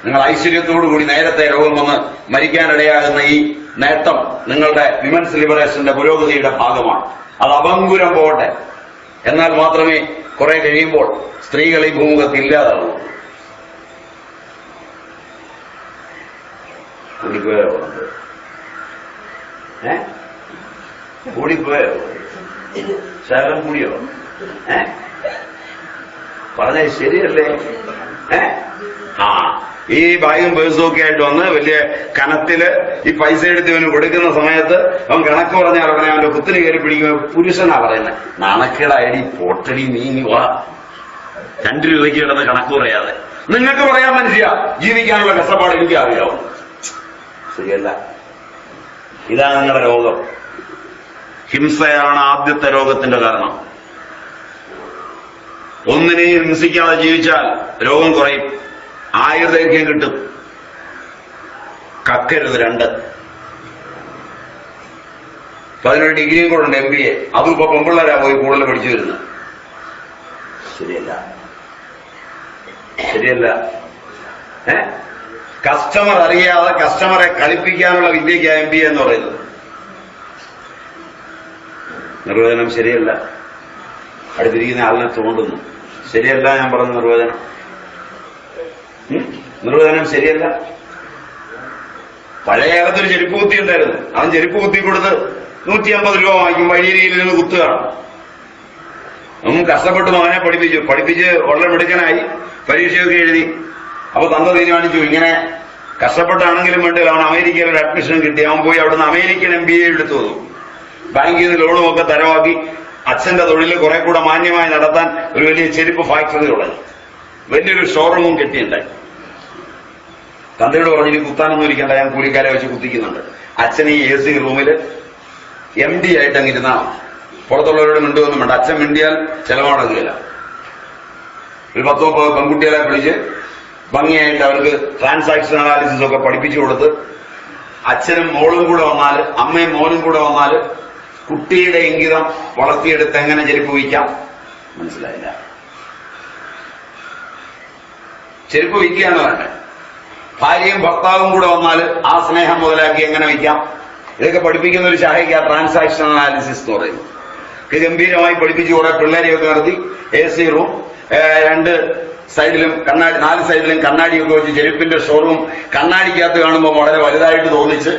നിങ്ങൾ ഐശ്വര്യത്തോടു കൂടി നേരത്തെ രോഗം വന്ന് മരിക്കാനിടയാകുന്ന ഈ നേട്ടം നിങ്ങളുടെ വിമൻസ് ലിബറേഷന്റെ പുരോഗതിയുടെ ഭാഗമാണ്. അത് അപങ്കുരം പോകട്ടെ. എന്നാൽ മാത്രമേ കുറെ കഴിയുമ്പോൾ സ്ത്രീകൾ ഈ ഭൂമുഖത്ത് ഇല്ലാതാവൂ. കൂടിപ്പോയോ? കൂടിപ്പോയോ? ശകലം കൂടിയോ? പറഞ്ഞ ശരിയല്ലേ? ഈ ബാഗും പേഴ്സും ഒക്കെ ആയിട്ട് വന്ന് വലിയ കനത്തില് ഈ പൈസ എടുത്ത് ഇവന് കൊടുക്കുന്ന സമയത്ത് അവൻ കണക്ക് പറഞ്ഞാൽ ഉടനെ അവന്റെ കുത്തിന് കയറി പിടിക്കുമ്പോൾ പുരുഷനാ പറയുന്നത്, നാണക്കേടായി പോട്ടടി നീ വാ, 2 രൂപയ്ക്ക് കിടന്ന് കണക്ക് പറയാതെ. നിങ്ങൾക്ക് പറയാൻ മനുഷ്യ, ജീവിക്കാനുള്ള കഷ്ടപ്പാട് എനിക്ക് അറിയാവും. ശരിയല്ല? ഇതാണ് നിങ്ങളുടെ രോഗം. ഹിംസയാണ് ആദ്യത്തെ രോഗത്തിന്റെ കാരണം. ഒന്നിനെയും ഹിംസിക്കാതെ ജീവിച്ചാൽ രോഗം കുറയും, ആയുർദൈർഘ്യം കിട്ടും. കക്കരുത് 2. 11 ഡിഗ്രിയും കൂടെ ഉണ്ട്, MBA. അതും ഇപ്പൊ പെമ്പിള്ളേരാ പോയി കൂടുതൽ പഠിച്ചു വരുന്നത്. ശരിയല്ല? ശരിയല്ല? കസ്റ്റമർ അറിയാതെ കസ്റ്റമറെ കളിപ്പിക്കാനുള്ള വിദ്യയ്ക്ക് MBA എന്ന് പറയുന്നത്. നിർവചനം ശരിയല്ല. അടുത്തിരിക്കുന്ന ആളിനെ തോണ്ടുന്നു. ശരിയല്ല ഞാൻ പറഞ്ഞ നിർവചനം. നിർവചനം ശരിയല്ല. പഴയ കാലത്തൊരു ചെരുപ്പ് കുത്തി ഉണ്ടായിരുന്നു. അവൻ ചെരുപ്പ് കുത്തി കൊടുത്ത് 150 രൂപ വാങ്ങിക്കും. വഴിയിൽ നിന്ന് കുത്തുകയാണ്. അവൻ കഷ്ടപ്പെട്ട് മകനെ പഠിപ്പിച്ച് വളരെ മിടുക്കനായി പരീക്ഷയൊക്കെ എഴുതി. അപ്പൊ തന്ത തീരുമാനിച്ചു, ഇങ്ങനെ കഷ്ടപ്പെട്ടാണെങ്കിലും വേണ്ടില്ല അവൻ അമേരിക്കയിൽ ഒരു അഡ്മിഷൻ കിട്ടി. അവൻ പോയി അവിടുന്ന് അമേരിക്കൻ MBA എടുത്തു വന്നു. ബാങ്കിൽ നിന്ന് ലോണും ഒക്കെ തരവാക്കി അച്ഛന്റെ തൊഴിൽ കുറെ കൂടെ മാന്യമായി നടത്താൻ ഒരു വലിയ ചെരുപ്പ് ഫാക്ടറി തുടങ്ങി. വലിയൊരു ഷോറൂമും കെട്ടിയുണ്ടായി. തന്തയോട് പറഞ്ഞു, ഇനി കുത്താനൊന്നും ഇരിക്കണ്ട, ഞാൻ കൂലിക്കാരെ വെച്ച് കുത്തിക്കുന്നുണ്ട്. അച്ഛൻ ഈ AC റൂമിൽ MD ആയിട്ട് അങ്ങിരുന്നാ പുറത്തുള്ളവരോട് മിണ്ടുവൊന്നും വേണ്ട. അച്ഛൻ മിണ്ടിയാൽ ചെലവാണുകയില്ല. ഒരു 10-30 പെൺകുട്ടികളെ വിളിച്ച് ഭംഗിയായിട്ട് അവർക്ക് ട്രാൻസാക്ഷൻ അനാലിസിസ് ഒക്കെ പഠിപ്പിച്ചു കൊടുത്ത് അച്ഛനും മോളും കൂടെ വന്നാൽ, അമ്മയും മോനും കൂടെ വന്നാൽ കുട്ടിയുടെ ഇംഗിതം വളർത്തിയെടുത്ത് എങ്ങനെ ചെരുപ്പ് വയ്ക്കാം. മനസ്സിലായില്ല? ചെരുപ്പ് വയ്ക്കുകയാണ് വേണ്ടത്. ഭാര്യയും ഭർത്താവും കൂടെ വന്നാൽ ആ സ്നേഹം മുതലാക്കി എങ്ങനെ വയ്ക്കാം, ഇതൊക്കെ പഠിപ്പിക്കുന്ന ഒരു ശാഖയ്ക്ക് ആ ട്രാൻസാക്ഷൻ അനാലിസിസ് എന്ന് പറയുന്നത്. ഗംഭീരമായി പഠിപ്പിച്ച് കുറെ പിള്ളേരെയൊക്കെ നിർത്തി AC റൂം, 2 സൈഡിലും കണ്ണാടി, 4 സൈഡിലും കണ്ണാടിയൊക്കെ വെച്ച് ചെരുപ്പിന്റെ ഷോറൂം കണ്ണാടിക്കകത്ത് കാണുമ്പോൾ വളരെ വലുതായിട്ട് തോന്നിച്ച്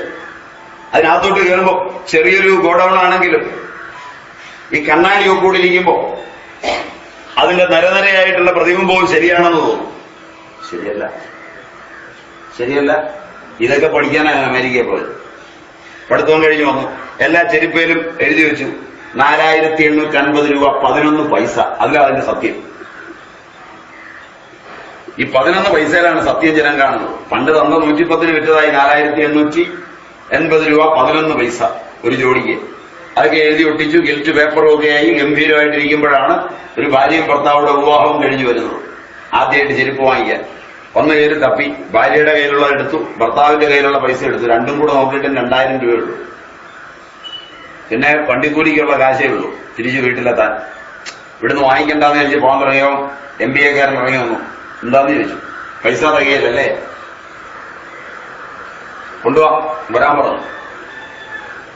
അതിനകത്തോട്ട് കയറുമ്പോൾ ചെറിയൊരു ഗോഡൌൺ ആണെങ്കിലും ഈ കണ്ണാടിയൊക്കെ കൂടി ഇരിക്കുമ്പോൾ അതിന്റെ നരനരയായിട്ടുള്ള പ്രതിബിംബവും ശരിയാണെന്ന് തോന്നും. ശരിയല്ല? ശരിയല്ല? ഇതൊക്കെ പഠിക്കാനാണ് അമേരിക്കയിൽ പോയത്. പഠിത്തം കഴിഞ്ഞു വന്നു. എല്ലാ ചെരുപ്പയിലും എഴുതി വെച്ചു 4850 രൂപ 11 പൈസ. അതിലാണ് അതിന്റെ സത്യം. ഈ 11 പൈസയിലാണ് സത്യം ജനം കാണുന്നത്. പണ്ട് തന്ന 110 വിറ്റതായി 4880 രൂപ 11 പൈസ ഒരു ജോഡിക്ക്. അതൊക്കെ എഴുതി ഒട്ടിച്ചു, ഗിൽറ്റ് പേപ്പറും ഒക്കെ ആയി ഗംഭീരമായിട്ടിരിക്കുമ്പോഴാണ് ഒരു ഭാര്യയും ഭർത്താവുടെ വിവാഹവും കഴിഞ്ഞു വരുന്നത്. ആദ്യമായിട്ട് ചെരുപ്പ് വാങ്ങിക്കാൻ ഒന്ന് കയറി തപ്പി. ഭാര്യയുടെ കയ്യിലുള്ള എടുത്തു, ഭർത്താവിന്റെ കയ്യിലുള്ള പൈസ എടുത്തു. രണ്ടും കൂടെ നോക്കിയിട്ട് 2000 രൂപയുള്ളൂ. പിന്നെ വണ്ടിക്കൂലിക്കുള്ള കാശേ ഉള്ളൂ തിരിച്ചു വീട്ടിലെത്താൻ. ഇവിടുന്ന് വാങ്ങിക്കണ്ടെന്ന് ചോദിച്ചു പോകാൻ തുടങ്ങിയോ MBA കാരൻ ഇറങ്ങി വന്നു. എന്താന്ന് ചോദിച്ചു. പൈസ തികയില്ലല്ലേ, കൊണ്ടുപോവാ വരാൻ പറഞ്ഞു.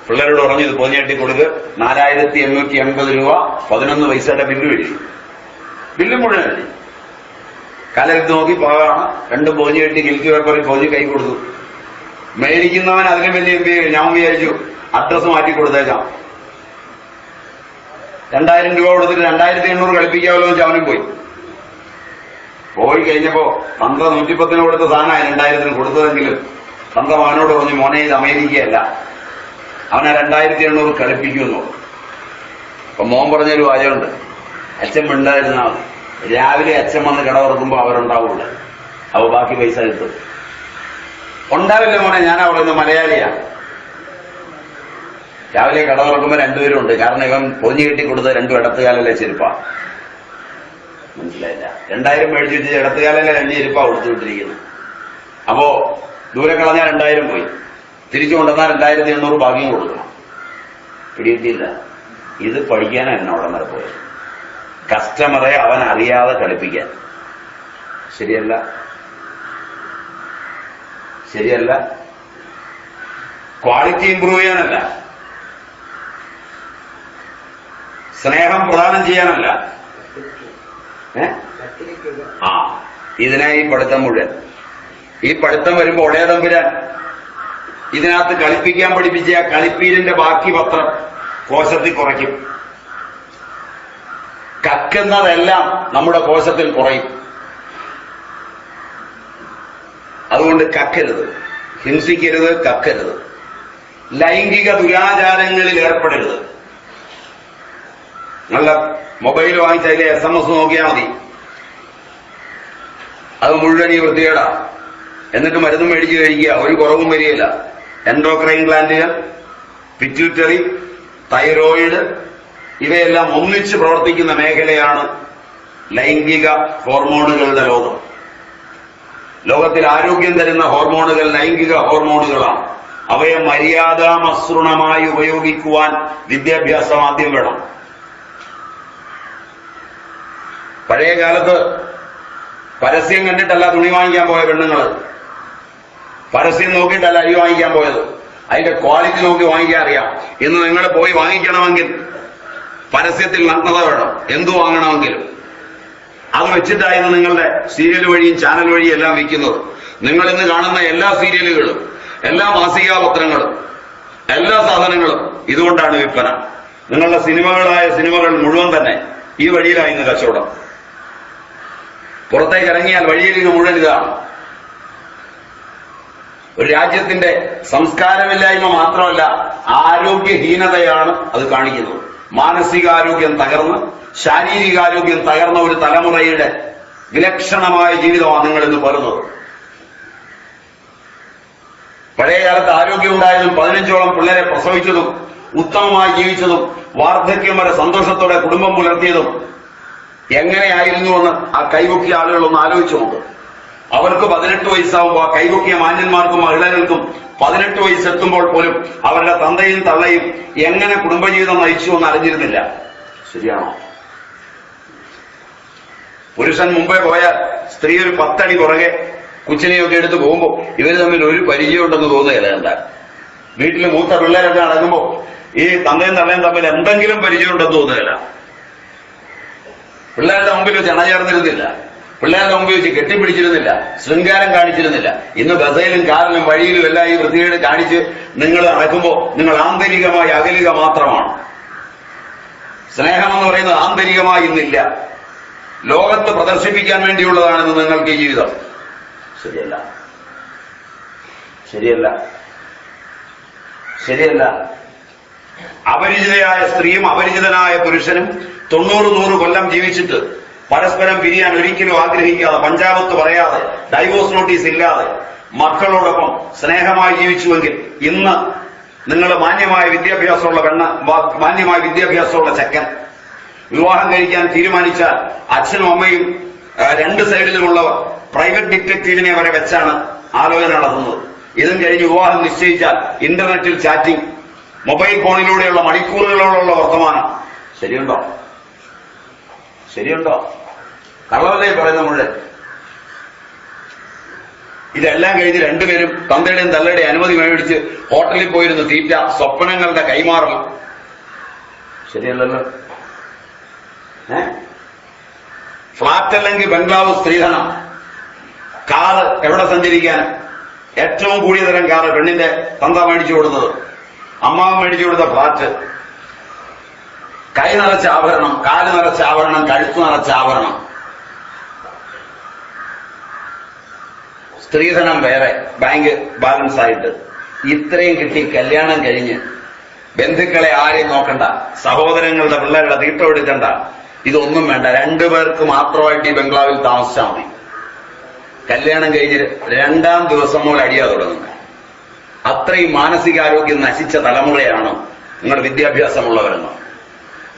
പിള്ളേരോട് പറഞ്ഞു, ഇത് പൊതിഞ്ഞെട്ടി കൊടുക്ക്. 4880 രൂപ 11 പൈസയുടെ ബില്ല് എഴുതി. ബില്ല് മുഴുവൻ എഴുതി. കാലെടുത്ത് നോക്കി പാകാണ്. 2 പൊതിഞ്ഞ് കെട്ടി ഗിൽറ്റ് പേപ്പറിൽ പൊതിഞ്ഞ് കൈ കൊടുത്തു. മേടിക്കുന്നവൻ അതിലും വലിയ MBA. ഞാൻ വിചാരിച്ചു അഡ്രസ് മാറ്റി കൊടുത്തേക്കാം. 2000 രൂപ കൊടുത്തിട്ട് 2800 കളിപ്പിക്കാമല്ലോ എന്ന് അവനും പോയി കഴിഞ്ഞപ്പോ തന്ത 110 കൊടുത്ത സാധനമായി 2000 കൊടുത്തതെങ്കിലും തന്ത അവനോട് പറഞ്ഞു, മോനെ ഇത് അമേരിക്കയല്ല, അവനെ 2800 കളിപ്പിക്കുന്നു. അപ്പൊ മോൻ പറഞ്ഞൊരു വാചകമുണ്ട്, അച്ഛൻ മിണ്ടായിരുന്നാ മതി, രാവിലെ അച്ഛൻ വന്ന് കട തുറക്കുമ്പോ അവരുണ്ടാവുള്ളൂ, അപ്പൊ ബാക്കി പൈസ കിട്ടും. ഉണ്ടാവില്ല മോനെ, ഞാൻ അവിടെ നിന്ന് മലയാളിയാ. രാവിലെ കട തുറക്കുമ്പോ 2 പേരുണ്ട്. കാരണം ഇവൻ പൊഞ്ഞു കെട്ടി കൊടുത്ത 2 ഇടത്തുകാലല്ലേ ചെരുപ്പാ. മനസ്സിലായില്ല? 2000 മേടിച്ചു വെച്ച് ഇടത്തുകാലല്ലേ 2 ചെരുപ്പാ കൊടുത്തുവിട്ടിരിക്കുന്നത്. അപ്പോ ദൂരെ കളഞ്ഞാൽ 2000 പോയി, തിരിച്ചു കൊണ്ടുവന്നാൽ 2800 ബാക്കിയും കൊടുക്കണം. പിടികിട്ടിയില്ല. ഇത് പഠിക്കാനാണ് അവിടെ വരെ പോയത്. കസ്റ്റമറെ അവൻ അറിയാതെ കളിപ്പിക്കാൻ. ശരിയല്ല? ശരിയല്ല? ക്വാളിറ്റി ഇംപ്രൂവ് ചെയ്യാനല്ല, സ്നേഹം പ്രദാനം ചെയ്യാനല്ല. ഇതിനായി പഠിത്തം മുഴുവൻ. ഈ പഠിത്തം വരുമ്പോ ഒടേ തമ്പുരാൻ ഇതിനകത്ത് കളിപ്പിക്കാൻ പഠിപ്പിച്ച ആ കളിപ്പീരിന്റെ ബാക്കി പത്രം കോശത്തിൽ കുറയ്ക്കും. കക്കുന്നതെല്ലാം നമ്മുടെ കോശത്തിൽ കുറയും. അതുകൊണ്ട് കക്കരുത്, ഹിംസിക്കരുത്, കക്കരുത്. ലൈംഗിക ദുരാചാരങ്ങളിൽ ഏർപ്പെടരുത്. നല്ല മൊബൈൽ വാങ്ങിച്ചതിലെ SMS നോക്കിയാൽ മതി, അത് മുഴുവൻ ഈ വൃത്തികേടാ. എന്നിട്ട് മരുന്ന് മേടിച്ച് കഴിക്കുക, ഒരു കുറവും വരികയില്ല. എൻഡോക്രൈൻ ഗ്ലാൻഡുകൾ, പിറ്റ്യൂട്ടറി, തൈറോയിഡ് ഇവയെല്ലാം ഒന്നിച്ച് പ്രവർത്തിക്കുന്ന മേഖലയാണ് ലൈംഗിക ഹോർമോണുകളുടെ ലോകം. ലോകത്തിൽ ആരോഗ്യം തരുന്ന ഹോർമോണുകൾ ലൈംഗിക ഹോർമോണുകളാണ്. അവയെ മര്യാദാമസൃണമായി ഉപയോഗിക്കുവാൻ വിദ്യാഭ്യാസം ആദ്യം വേണം. പഴയ കാലത്ത് പരസ്യം കണ്ടിട്ടല്ല തുണി വാങ്ങിക്കാൻ പോയ പെണ്ണുങ്ങൾ, പരസ്യം നോക്കിയിട്ടല്ല അരി വാങ്ങിക്കാൻ പോയത്, അതിന്റെ ക്വാളിറ്റി നോക്കി വാങ്ങിക്കാൻ അറിയാം. ഇന്ന് നിങ്ങൾ പോയി വാങ്ങിക്കണമെങ്കിൽ പരസ്യത്തിൽ നഗ്നത വേണം, എന്തു വാങ്ങണമെങ്കിലും. അത് വെച്ചിട്ടായിരുന്നു നിങ്ങളുടെ സീരിയൽ വഴിയും ചാനൽ വഴിയും എല്ലാം വിൽക്കുന്നത്. നിങ്ങൾ ഇന്ന് കാണുന്ന എല്ലാ സീരിയലുകളും, എല്ലാ മാസികാപത്രങ്ങളും, എല്ലാ സാധനങ്ങളും ഇതുകൊണ്ടാണ് വിൽപ്പന. നിങ്ങളുടെ സിനിമകൾ മുഴുവൻ തന്നെ ഈ വഴിയിലായിരുന്നു കച്ചവടം. പുറത്തേക്ക് ഇറങ്ങിയാൽ വഴിയിലേക്ക് മുഴുവൻ ഇതാണ്. ഒരു രാജ്യത്തിന്റെ സംസ്കാരമില്ലായ്മ മാത്രമല്ല, ആരോഗ്യഹീനതയാണ് അത് കാണിക്കുന്നത്. മാനസികാരോഗ്യം തകർന്ന് ശാരീരികാരോഗ്യം തകർന്ന ഒരു തലമുറയുടെ വിലക്ഷണമായ ജീവിതമാണ് നിങ്ങൾ ഇന്ന് പറയുന്നത്. പഴയ കാലത്ത് ആരോഗ്യമുണ്ടായതും 15ഓളം പിള്ളേരെ പ്രസവിച്ചതും ഉത്തമമായി ജീവിച്ചതും വാർദ്ധക്യം വരെ സന്തോഷത്തോടെ കുടുംബം പുലർത്തിയതും എങ്ങനെയായിരുന്നുവെന്ന് ആ കൈവക്കിയ ആളുകളൊന്ന് ആലോചിച്ചു നോക്ക്. അവർക്ക് 18 വയസ്സാവുമ്പോൾ ആ കൈവക്കിയ മാന്യന്മാർക്കും മഹിളകൾക്കും 18 വയസ്സെത്തുമ്പോൾ പോലും അവരുടെ തന്തയും തള്ളയും എങ്ങനെ കുടുംബജീവിതം നയിച്ചു എന്ന് അറിഞ്ഞിരുന്നില്ല. ശരിയാണോ? പുരുഷൻ മുമ്പേ പോയാൽ സ്ത്രീ ഒരു 10 അടി പുറകെ കുച്ചിനെയൊക്കെ എടുത്ത് പോകുമ്പോൾ ഇവര് തമ്മിൽ ഒരു പരിചയമുണ്ടെന്ന് തോന്നുകയില്ല. എന്താ വീട്ടിൽ മൂത്ത പിള്ളേരൊക്കെ നടക്കുമ്പോൾ ഈ തന്തയും തള്ളയും തമ്മിൽ എന്തെങ്കിലും പരിചയമുണ്ടെന്ന് തോന്നുകയില്ല. പിള്ളേരുടെ മുമ്പിൽ വെച്ച് അണചേർന്നിരുന്നില്ല, പിള്ളേരുടെ മുമ്പിൽ വെച്ച് കെട്ടിപ്പിടിച്ചിരുന്നില്ല, ശൃംഗാരം കാണിച്ചിരുന്നില്ല. ഇന്ന് ബസയിലും കാറിലും വഴിയിലും എല്ലാം ഈ വൃത്തികേട് കാണിച്ച് നിങ്ങൾ നടക്കുമ്പോൾ നിങ്ങൾ ആന്തരികമായി അകലുക മാത്രമാണ്. സ്നേഹമെന്ന് പറയുന്നത് ആന്തരികമായി ഇന്നില്ല. ലോകത്ത് പ്രദർശിപ്പിക്കാൻ വേണ്ടിയുള്ളതാണെന്ന് നിങ്ങൾക്ക് ഈ ജീവിതം. ശരിയല്ല, ശരിയല്ല, ശരിയല്ല. അപരിചിതയായ സ്ത്രീയും അപരിചിതനായ പുരുഷനും 90-100 കൊല്ലം ജീവിച്ചിട്ട് പരസ്പരം പിരിയാൻ ഒരിക്കലും ആഗ്രഹിക്കാതെ, പഞ്ചാബത്ത് പറയാതെ, ഡൈവോഴ്സ് നോട്ടീസ് ഇല്ലാതെ മക്കളോടൊപ്പം സ്നേഹമായി ജീവിച്ചുവെങ്കിൽ ഇന്ന് നിങ്ങൾ മാന്യമായ വിദ്യാഭ്യാസമുള്ള മാന്യമായ വിദ്യാഭ്യാസമുള്ള ചെക്കൻ വിവാഹം കഴിക്കാൻ തീരുമാനിച്ചാൽ അച്ഛനും അമ്മയും രണ്ട് സൈഡിലുമുള്ളവർ പ്രൈവറ്റ് ഡിറ്റക്റ്റീവിനെ വരെ വെച്ചാണ് ആലോചന നടത്തുന്നത്. ഇതും കഴിഞ്ഞ് വിവാഹം നിശ്ചയിച്ചാൽ ഇന്റർനെറ്റിൽ ചാറ്റിംഗ്, മൊബൈൽ ഫോണിലൂടെയുള്ള മണിക്കൂറുകളോടുള്ള വർത്തമാനം. ശരിയുണ്ടോ? ശരിയുണ്ടോ? കള്ളവല്ലേ പറയുന്ന മുഴുവൻ. ഇതെല്ലാം കഴിഞ്ഞ് രണ്ടുപേരും തന്തയുടെയും തള്ളയുടെയും അനുമതി മേടിച്ച് ഹോട്ടലിൽ പോയിരുന്ന് തീറ്റ, സ്വപ്നങ്ങളുടെ കൈമാറൽ. ശരിയല്ലല്ലോ? ഫ്ളാറ്റ് അല്ലെങ്കിൽ ബംഗ്ലാവ്, സ്ത്രീധനം, കാറ് എവിടെ സഞ്ചരിക്കാൻ ഏറ്റവും കൂടിയ തരം കാറ് പെണ്ണിന്റെ തന്ത മേടിച്ചു കൊടുത്തത്, അമ്മാവ് മേടിച്ചു കൊടുത്ത ഫ്ളാറ്റ്, കൈ നിറച്ച ആഭരണം, കാല് നിറച്ച ആഭരണം, കഴുത്ത് നിറച്ച ആഭരണം, സ്ത്രീധനം വേറെ, ബാങ്ക് ബാലൻസ് ആയിട്ട്. ഇത്രയും കിട്ടി കല്യാണം കഴിഞ്ഞ് ബന്ധുക്കളെ ആരെയും നോക്കണ്ട, സഹോദരങ്ങളുടെ പിള്ളേരുടെ തീട്ടം എടുക്കണ്ട, ഇതൊന്നും വേണ്ട. രണ്ടുപേർക്ക് മാത്രമായിട്ട് ഈ ബംഗ്ലാവിൽ താമസിച്ചാൽ മതി. കല്യാണം കഴിഞ്ഞ് 2-ാം ദിവസം മുതൽ അടിയാ തുടങ്ങുന്നത്. അത്രയും മാനസികാരോഗ്യം നശിച്ച തലമുറയാണ് നിങ്ങൾ വിദ്യാഭ്യാസമുള്ളവരെന്ന്.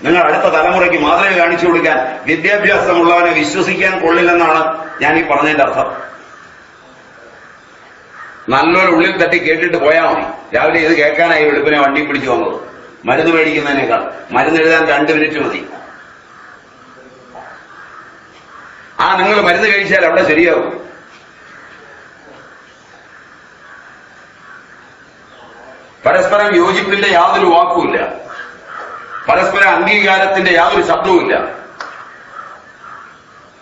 നിങ്ങൾ അടുത്ത തലമുറയ്ക്ക് മാതൃക കാണിച്ചു കൊടുക്കാൻ വിദ്യാഭ്യാസമുള്ളവനെ വിശ്വസിക്കാൻ കൊള്ളില്ലെന്നാണ് ഞാൻ ഈ പറഞ്ഞതിന്റെ അർത്ഥം. നല്ലൊരു ഉള്ളിൽ തട്ടി കേട്ടിട്ട് പോയാൽ മതി. രാവിലെ ഇത് കേൾക്കാനായി വെളുപ്പിനെ വണ്ടി പിടിച്ചു വന്നത്. മരുന്ന് മേടിക്കുന്നതിനേക്കാൾ മരുന്ന് എഴുതാൻ 2 മിനിറ്റ് മതി. നിങ്ങൾ മരുന്ന് കഴിച്ചാൽ അവിടെ ശരിയാവും. പരസ്പരം യോജിപ്പിന്റെ യാതൊരു വാക്കുമില്ല, പരസ്പര അംഗീകാരത്തിന്റെ യാതൊരു ശബ്ദവുമില്ല.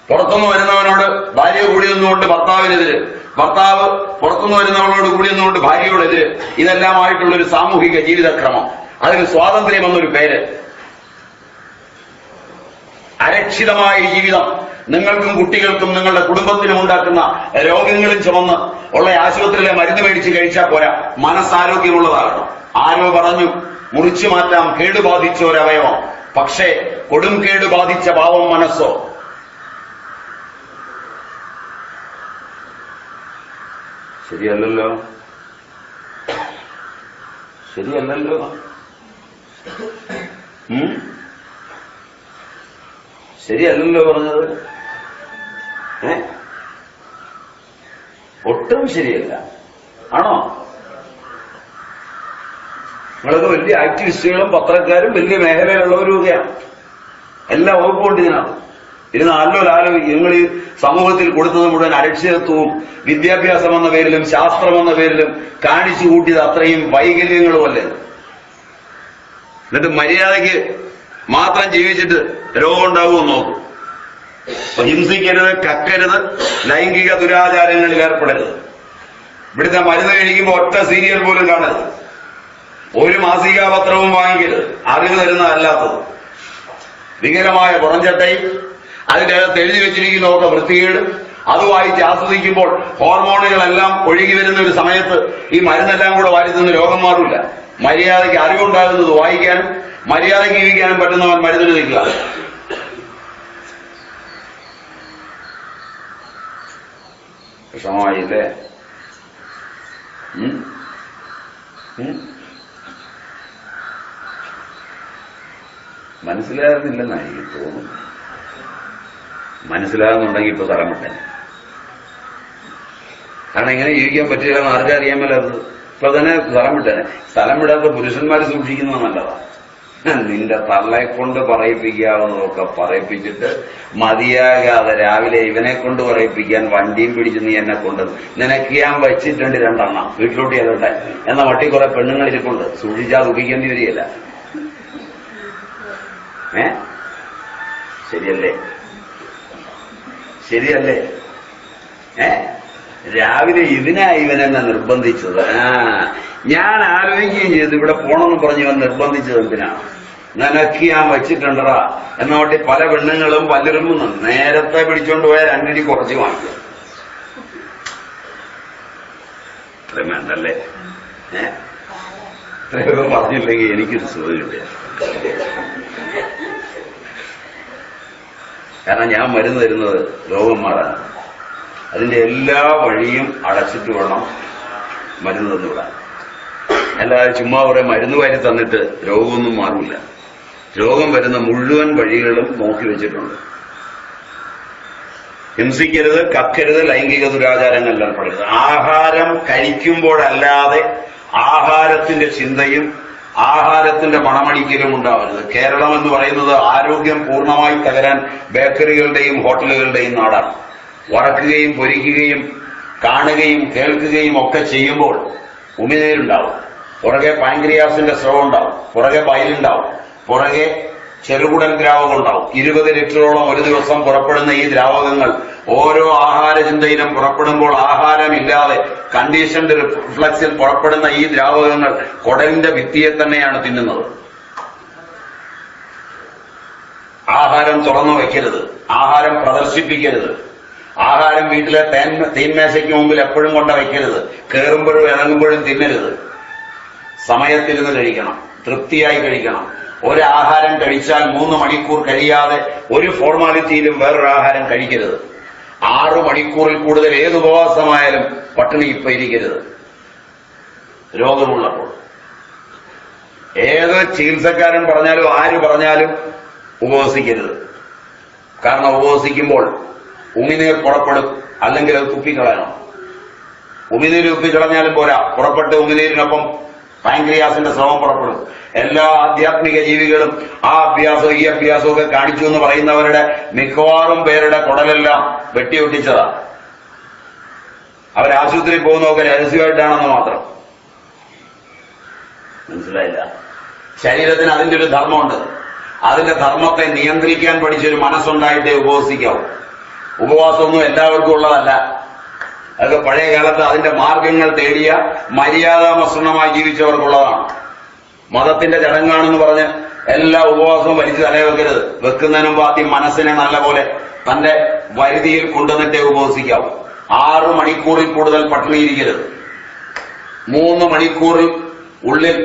പുറത്തുനിന്ന് വരുന്നവനോട് ഭാര്യ കൂടി നിന്നുകൊണ്ട് ഭർത്താവിനെതിര്, ഭർത്താവ് പുറത്തുനിന്ന് വരുന്നവളോട് കൂടി നിന്നുകൊണ്ട് ഭാര്യയോടെതിര്. ഇതെല്ലാമായിട്ടുള്ളൊരു സാമൂഹിക ജീവിതക്രമം. അതിന് സ്വാതന്ത്ര്യം എന്നൊരു പേര്. അരക്ഷിതമായ ജീവിതം നിങ്ങൾക്കും കുട്ടികൾക്കും നിങ്ങളുടെ കുടുംബത്തിനും ഉണ്ടാക്കുന്ന രോഗങ്ങളും ചുമന്ന് ഉള്ള ആശുപത്രിയിലെ മരുന്ന് മേടിച്ച് കഴിച്ചാൽ പോരാ, മനസ്സാരോഗ്യമുള്ളതാകണം. ആരോ പറഞ്ഞു മുറിച്ചു മാറ്റാം കേടുബാധിച്ച ഒരവയവം, പക്ഷേ കൊടും കേടുബാധിച്ച പാവം മനസ്സോ? ശരിയല്ലല്ലോ, ശരിയല്ലല്ലോ. ശരിയല്ലല്ലോ പറഞ്ഞത്. ഒട്ടും ശരിയല്ല. ആണോ? നിങ്ങളൊക്കെ വലിയ ആക്ടിവിസ്റ്റുകളും പത്രക്കാരും വലിയ മേഖലയിലുള്ളവരുമൊക്കെയാണ്. എല്ലാം വകുപ്പുകൊണ്ട് ഇതിനകത്ത് ഇരുന്ന് ആലോചിക്കും. നിങ്ങൾ ഈ സമൂഹത്തിൽ കൊടുത്തത് മുഴുവൻ അരക്ഷിതത്വവും വിദ്യാഭ്യാസം എന്ന പേരിലും ശാസ്ത്രം എന്ന പേരിലും കാണിച്ചു കൂട്ടിയത് അത്രയും വൈകല്യങ്ങളുമല്ലേ. എന്നിട്ട് മര്യാദയ്ക്ക് മാത്രം ജീവിച്ചിട്ട് രോഗം ഉണ്ടാകുമെന്ന് നോക്കും. ഹിംസിക്കരുത്, കക്കരുത്, ലൈംഗിക ദുരാചാരങ്ങളിൽ ഏർപ്പെടരുത്. ഇവിടുത്തെ മരുന്ന് കഴിക്കുമ്പോൾ ഒറ്റ സീരിയൽ പോലും കാണരുത്, ഒരു മാസികാപത്രവും വാങ്ങിക്കരുത്, അറിവ് തരുന്നതല്ലാത്തത്. വികലമായ പുറംചട്ടയും അതിനകത്ത് എഴുതി വെച്ചിരിക്കുന്നതൊക്കെ വൃത്തികേട്, അത് വായിച്ച് ആസ്വദിക്കുമ്പോൾ ഹോർമോണുകളെല്ലാം ഒഴുകി വരുന്ന ഒരു സമയത്ത് ഈ മരുന്നെല്ലാം കൂടെ വാരി നിന്ന് രോഗം മാറില്ല. മര്യാദയ്ക്ക് അറിവുണ്ടാകുന്നത് വായിക്കാനും മര്യാദയ്ക്ക് ജീവിക്കാനും പറ്റുന്നവൻ മരുന്നിന് നിൽക്കുക. വിഷമമായില്ലേ? മനസ്സിലാകുന്നില്ലെന്നാണ് എനിക്ക് തോന്നുന്നു. മനസ്സിലാകുന്നുണ്ടെങ്കിൽ ഇപ്പൊ സ്ഥലം വിട്ടേ. കാരണം ഇങ്ങനെ ജീവിക്കാൻ പറ്റില്ലെന്ന് ആർക്കും അറിയാൻ മേലത്. ഇപ്പൊ തന്നെ സ്ഥലം വിട്ടേനെ. സ്ഥലം വിടാത്ത പുരുഷന്മാർ സൂക്ഷിക്കുന്നത് നല്ലതാണ്. നിന്റെ തള്ളയെ കൊണ്ട് പറയിപ്പിക്കാവുന്നതൊക്കെ പറയിപ്പിച്ചിട്ട് മതിയാകാതെ രാവിലെ ഇവനെ കൊണ്ട് പറയിപ്പിക്കാൻ വണ്ടിയും പിടിച്ച് നീ എന്നെ കൊണ്ട് നിനക്ക് ഞാൻ വെച്ചിട്ടുണ്ട് 2 എണ്ണം വീട്ടിലോട്ട് ചെയ്തിട്ടെ എന്ന വട്ടി കുറെ പെണ്ണുങ്ങൾ ഇരിപ്പുണ്ട്. സൂക്ഷിച്ചാൽ ദുഃഖിക്കേണ്ടി വരികയില്ല. ശരിയല്ലേ? ശരിയല്ലേ? രാവിലെ ഇവനെന്നെ നിർബന്ധിച്ചത്. ഞാൻ ആലോചിക്കുകയും ചെയ്തു ഇവിടെ പോണമെന്ന് പറഞ്ഞ് ഇവൻ നിർബന്ധിച്ചത് എന്തിനാണ്? നിനക്ക് ഞാൻ വെച്ചിട്ടുണ്ടടാ എന്നോട്ടി പല പെണ്ണുങ്ങളും പലരും നേരത്തെ പിടിച്ചോണ്ട് പോയാൽ 2 അടി കുറച്ച് വാങ്ങിക്കും. അത്രയും വേണ്ടല്ലേ? ഇത്രയൊക്കെ പറഞ്ഞില്ലെങ്കിൽ എനിക്കൊരു സുഖമില്ല. കാരണം ഞാൻ മരുന്ന് തരുന്നത് രോഗം മാറാൻ. അതിന്റെ എല്ലാ വഴിയും അടച്ചിട്ട് വേണം മരുന്ന് തന്നുവിടാൻ. അല്ലാതെ ചുമ്മാ കുറെ മരുന്ന് വാരി തന്നിട്ട് രോഗമൊന്നും മാറില്ല. രോഗം വരുന്ന മുഴുവൻ വഴികളും നോക്കി വെച്ചിട്ടുണ്ട്. ഹിംസിക്കരുത്, കക്കരുത്, ലൈംഗിക ദുരാചാരങ്ങളിൽ ഏർപ്പെടരുത്. ആഹാരം കഴിക്കുമ്പോഴല്ലാതെ ആഹാരത്തിന്റെ ചിന്തയും ആഹാരത്തിന്റെ മണമടിക്കലും ഉണ്ടാവരുത്. കേരളം എന്ന് പറയുന്നത് ആരോഗ്യം പൂർണ്ണമായി തകരാൻ ബേക്കറികളുടെയും ഹോട്ടലുകളുടെയും നാടാണ്. വറക്കുകയും പൊരിക്കുകയും കാണുകയും കേൾക്കുകയും ഒക്കെ ചെയ്യുമ്പോൾ ഉമിനീരുണ്ടാവും, പുറകെ പാൻക്രിയാസിന്റെ സ്രവം ഉണ്ടാവും, പുറകെ പൈലുണ്ടാവും, പുറകെ ചെറുകുടൽ ദ്രാവകം ഉണ്ടാവും. 20 ലിറ്ററോളം ഒരു ദിവസം പുറപ്പെടുന്ന ഈ ദ്രാവകങ്ങൾ ഓരോ ആഹാര ചിന്തയിലും പുറപ്പെടുമ്പോൾ ആഹാരമില്ലാതെ കണ്ടീഷൻഡ് റിഫ്ലക്സിൽ പുറപ്പെടുന്ന ഈ ദ്രാവകങ്ങൾ കുടലിന്റെ ഭിത്തിയെ തന്നെയാണ് തിന്നുന്നത്. ആഹാരം തുറന്നു വയ്ക്കരുത്, ആഹാരം പ്രദർശിപ്പിക്കരുത്, ആഹാരം വീട്ടിലെ തീന്മേശയ്ക്ക് മുമ്പിൽ എപ്പോഴും കൊണ്ട വയ്ക്കരുത്, കയറുമ്പോഴും ഇറങ്ങുമ്പോഴും തിന്നരുത്. സമയത്തിരുന്ന് കഴിക്കണം, തൃപ്തിയായി കഴിക്കണം. ഒരു ആഹാരം കഴിച്ചാൽ 3 മണിക്കൂർ കഴിയാതെ ഒരു ഫോർമാലിറ്റിയിലും വേറൊരു ആഹാരം കഴിക്കരുത്. 6 മണിക്കൂറിൽ കൂടുതൽ ഏത് ഉപവാസമായാലും പട്ടിണി ഇപ്പൊ ഇരിക്കരുത്. രോഗമുള്ളപ്പോൾ ഏത് ചികിത്സക്കാരൻ പറഞ്ഞാലും ആര് പറഞ്ഞാലും ഉപവസിക്കരുത്. കാരണം ഉപവസിക്കുമ്പോൾ ഉമിനീർ പുറപ്പെടും, അല്ലെങ്കിൽ അത് തുപ്പിക്കളയണം. ഉമിനീര് തുപ്പിക്കളഞ്ഞാലും പോരാ, പുറപ്പെട്ട് ഉമിനീരിനൊപ്പം പാൻക്രിയാസിന്റെ സ്രവം പുറപ്പെടും. എല്ലാ ആധ്യാത്മിക ജീവികളും ആ അഭ്യാസവും ഈ അഭ്യാസവും ഒക്കെ കാണിച്ചു എന്ന് പറയുന്നവരുടെ മിക്കവാറും പേരുടെ കുടലെല്ലാം വെട്ടിയൊട്ടിച്ചതാ. അവർ ആശുപത്രിയിൽ പോകുന്നതൊക്കെ രഹസ്യമായിട്ടാണെന്ന് മാത്രം. മനസ്സിലായില്ല? ശരീരത്തിന് അതിന്റെ ഒരു ധർമ്മമുണ്ട്. അതിന്റെ ധർമ്മത്തെ നിയന്ത്രിക്കാൻ പഠിച്ചൊരു മനസ്സുണ്ടായിട്ടേ ഉപവസിക്കാവൂ. ഉപവാസമൊന്നും എല്ലാവർക്കും ഉള്ളതല്ല. അതൊക്കെ പഴയ കാലത്ത് അതിന്റെ മാർഗങ്ങൾ തേടിയ മര്യാദാമസൃണമായി ജീവിച്ചവർക്കുള്ളതാണ്. മതത്തിന്റെ ചടങ്ങാണെന്ന് പറഞ്ഞ് എല്ലാ ഉപവാസവും വലിച്ചു തലയെ വെക്കരുത്. വെക്കുന്നതിന് മുമ്പ് ആദ്യം മനസ്സിനെ നല്ലപോലെ തന്റെ വരുതിയിൽ കൊണ്ടുവന്നിട്ടേ ഉപവസിക്കാവൂ. 6 മണിക്കൂറിൽ കൂടുതൽ പട്ടിണിയിരിക്കരുത്. 3 മണിക്കൂറിൽ ഉള്ളിൽ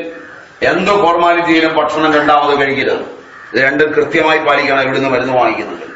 എന്ത് ഫോർമാലിറ്റിയിലും ഭക്ഷണം രണ്ടാമത് കഴിക്കരുത്. ഇത് രണ്ടും കൃത്യമായി പാലിക്കണം ഇവിടുന്ന് മരുന്ന് വാങ്ങിക്കുന്നുണ്ട്.